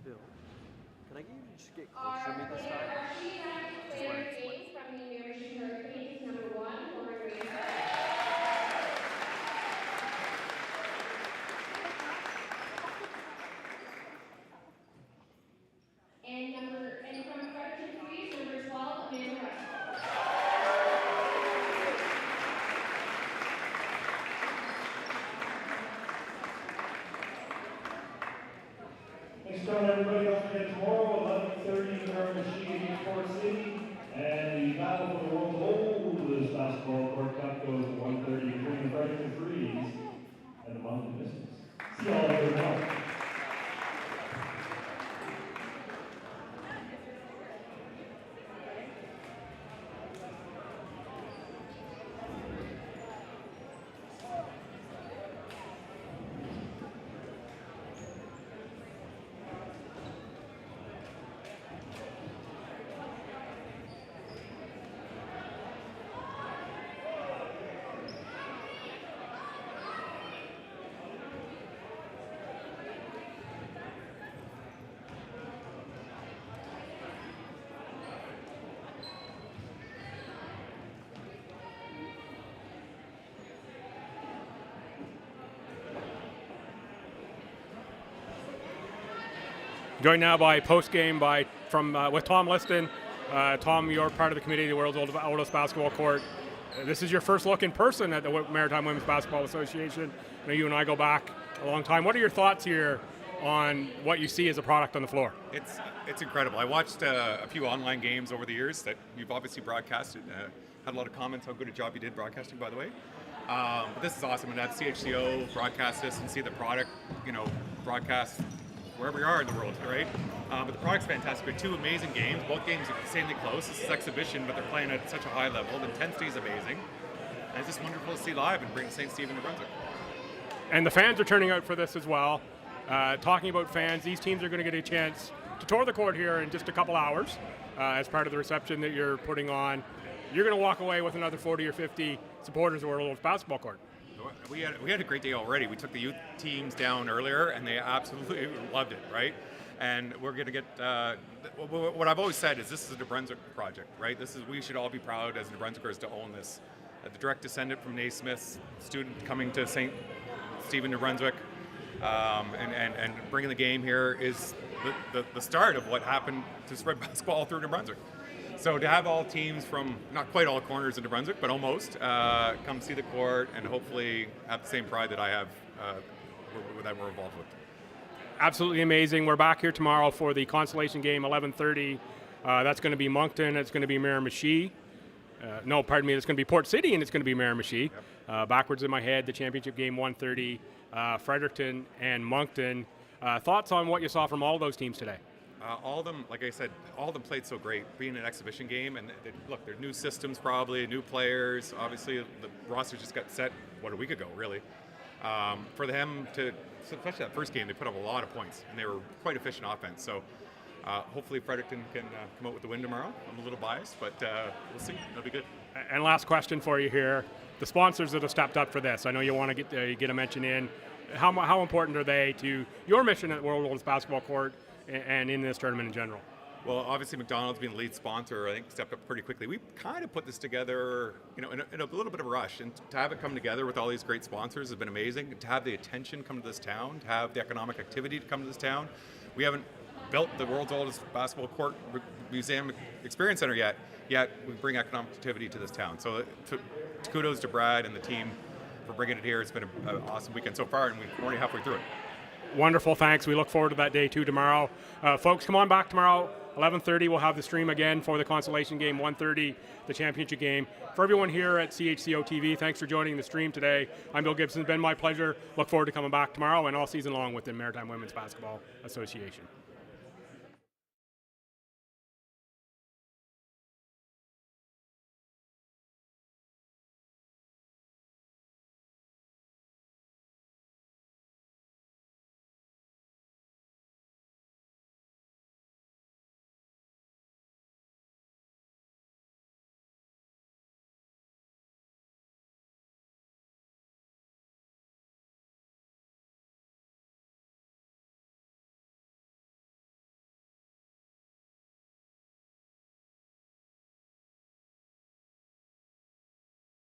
Bill, can I get you to just get Our closer to me this time? She's active player games from the Miramichi Her-icanes, number 1, Lauren Rainford. And from Fredericton Freeze, number 12, Amanda Russell. Thanks for everybody. Don't forget tomorrow, 11:30, Miramichi against Fort City. And the battle for the world's oldest basketball court cup goes to 1:30 between the Fredericton Freeze and the Moncton Mystics. See you all later tomorrow. Joined now by post-game with Tom Liston. Tom, you're part of the committee of the world's oldest basketball court. This is your first look in person at the Maritime Women's Basketball Association. I know you and I go back a long time. What are your thoughts here on what you see as a product on the floor? It's incredible. I watched a few online games over the years that you've obviously broadcasted. Had a lot of comments how good a job you did broadcasting, by the way. But this is awesome, and have CHCO broadcast this and see the product, broadcast wherever you are in the world, right? But the product's fantastic. They're two amazing games. Both games are insanely close. This is exhibition, but they're playing at such a high level. The intensity is amazing. And it's just wonderful to see live and bring St. Stephen to Brunswick. And the fans are turning out for this as well. Talking about fans, these teams are going to get a chance to tour the court here in just a couple hours as part of the reception that you're putting on. You're going to walk away with another 40 or 50 supporters of World Basketball Court. We had a great day already. We took the youth teams down earlier, and they absolutely loved it, right? And we're going to get. What I've always said is this is a New Brunswick project, right? We should all be proud as New Brunswickers to own this. The direct descendant from Naismith's student coming to St. Stephen, New Brunswick, and bringing the game here is the start of what happened to spread basketball through New Brunswick. So to have all teams from not quite all corners of New Brunswick, but almost, come see the court and hopefully have the same pride that I have that we're involved with. Absolutely amazing. We're back here tomorrow for the consolation game, 11:30. That's going to be Moncton. It's going to be Miramichi. No, pardon me. It's going to be Port City, and it's going to be Miramichi. Yep. Backwards in my head, the championship game, 1:30. Fredericton and Moncton. Thoughts on what you saw from all those teams today? All of them, like I said, all of them played so great. Being an exhibition game, and look, there's new systems probably, new players. Obviously, the roster just got set, a week ago, really. For them to, especially that first game, they put up a lot of points, and they were quite efficient offense. So hopefully Fredericton can come out with the win tomorrow. I'm a little biased, but we'll see. It'll be good. And last question for you here. The sponsors that have stepped up for this, I know you want to get a mention in. How important are they to your mission at World World's Basketball Court and in this tournament in general? Well, obviously McDonald's being the lead sponsor, I think stepped up pretty quickly. We kind of put this together, in a little bit of a rush, and to have it come together with all these great sponsors has been amazing. To have the attention come to this town, to have the economic activity to come to this town. We haven't built the world's oldest basketball court museum experience center yet we bring economic activity to this town. So kudos to Brad and the team for bringing it here. It's been an awesome weekend so far, and we're only halfway through it. Wonderful, thanks. We look forward to that day too tomorrow. Folks, come on back tomorrow, 11:30. We'll have the stream again for the consolation game, 1:30, the championship game. For everyone here at CHCO-TV, thanks for joining the stream today. I'm Bill Gibson. It's been my pleasure. Look forward to coming back tomorrow and all season long with the Maritime Women's Basketball Association.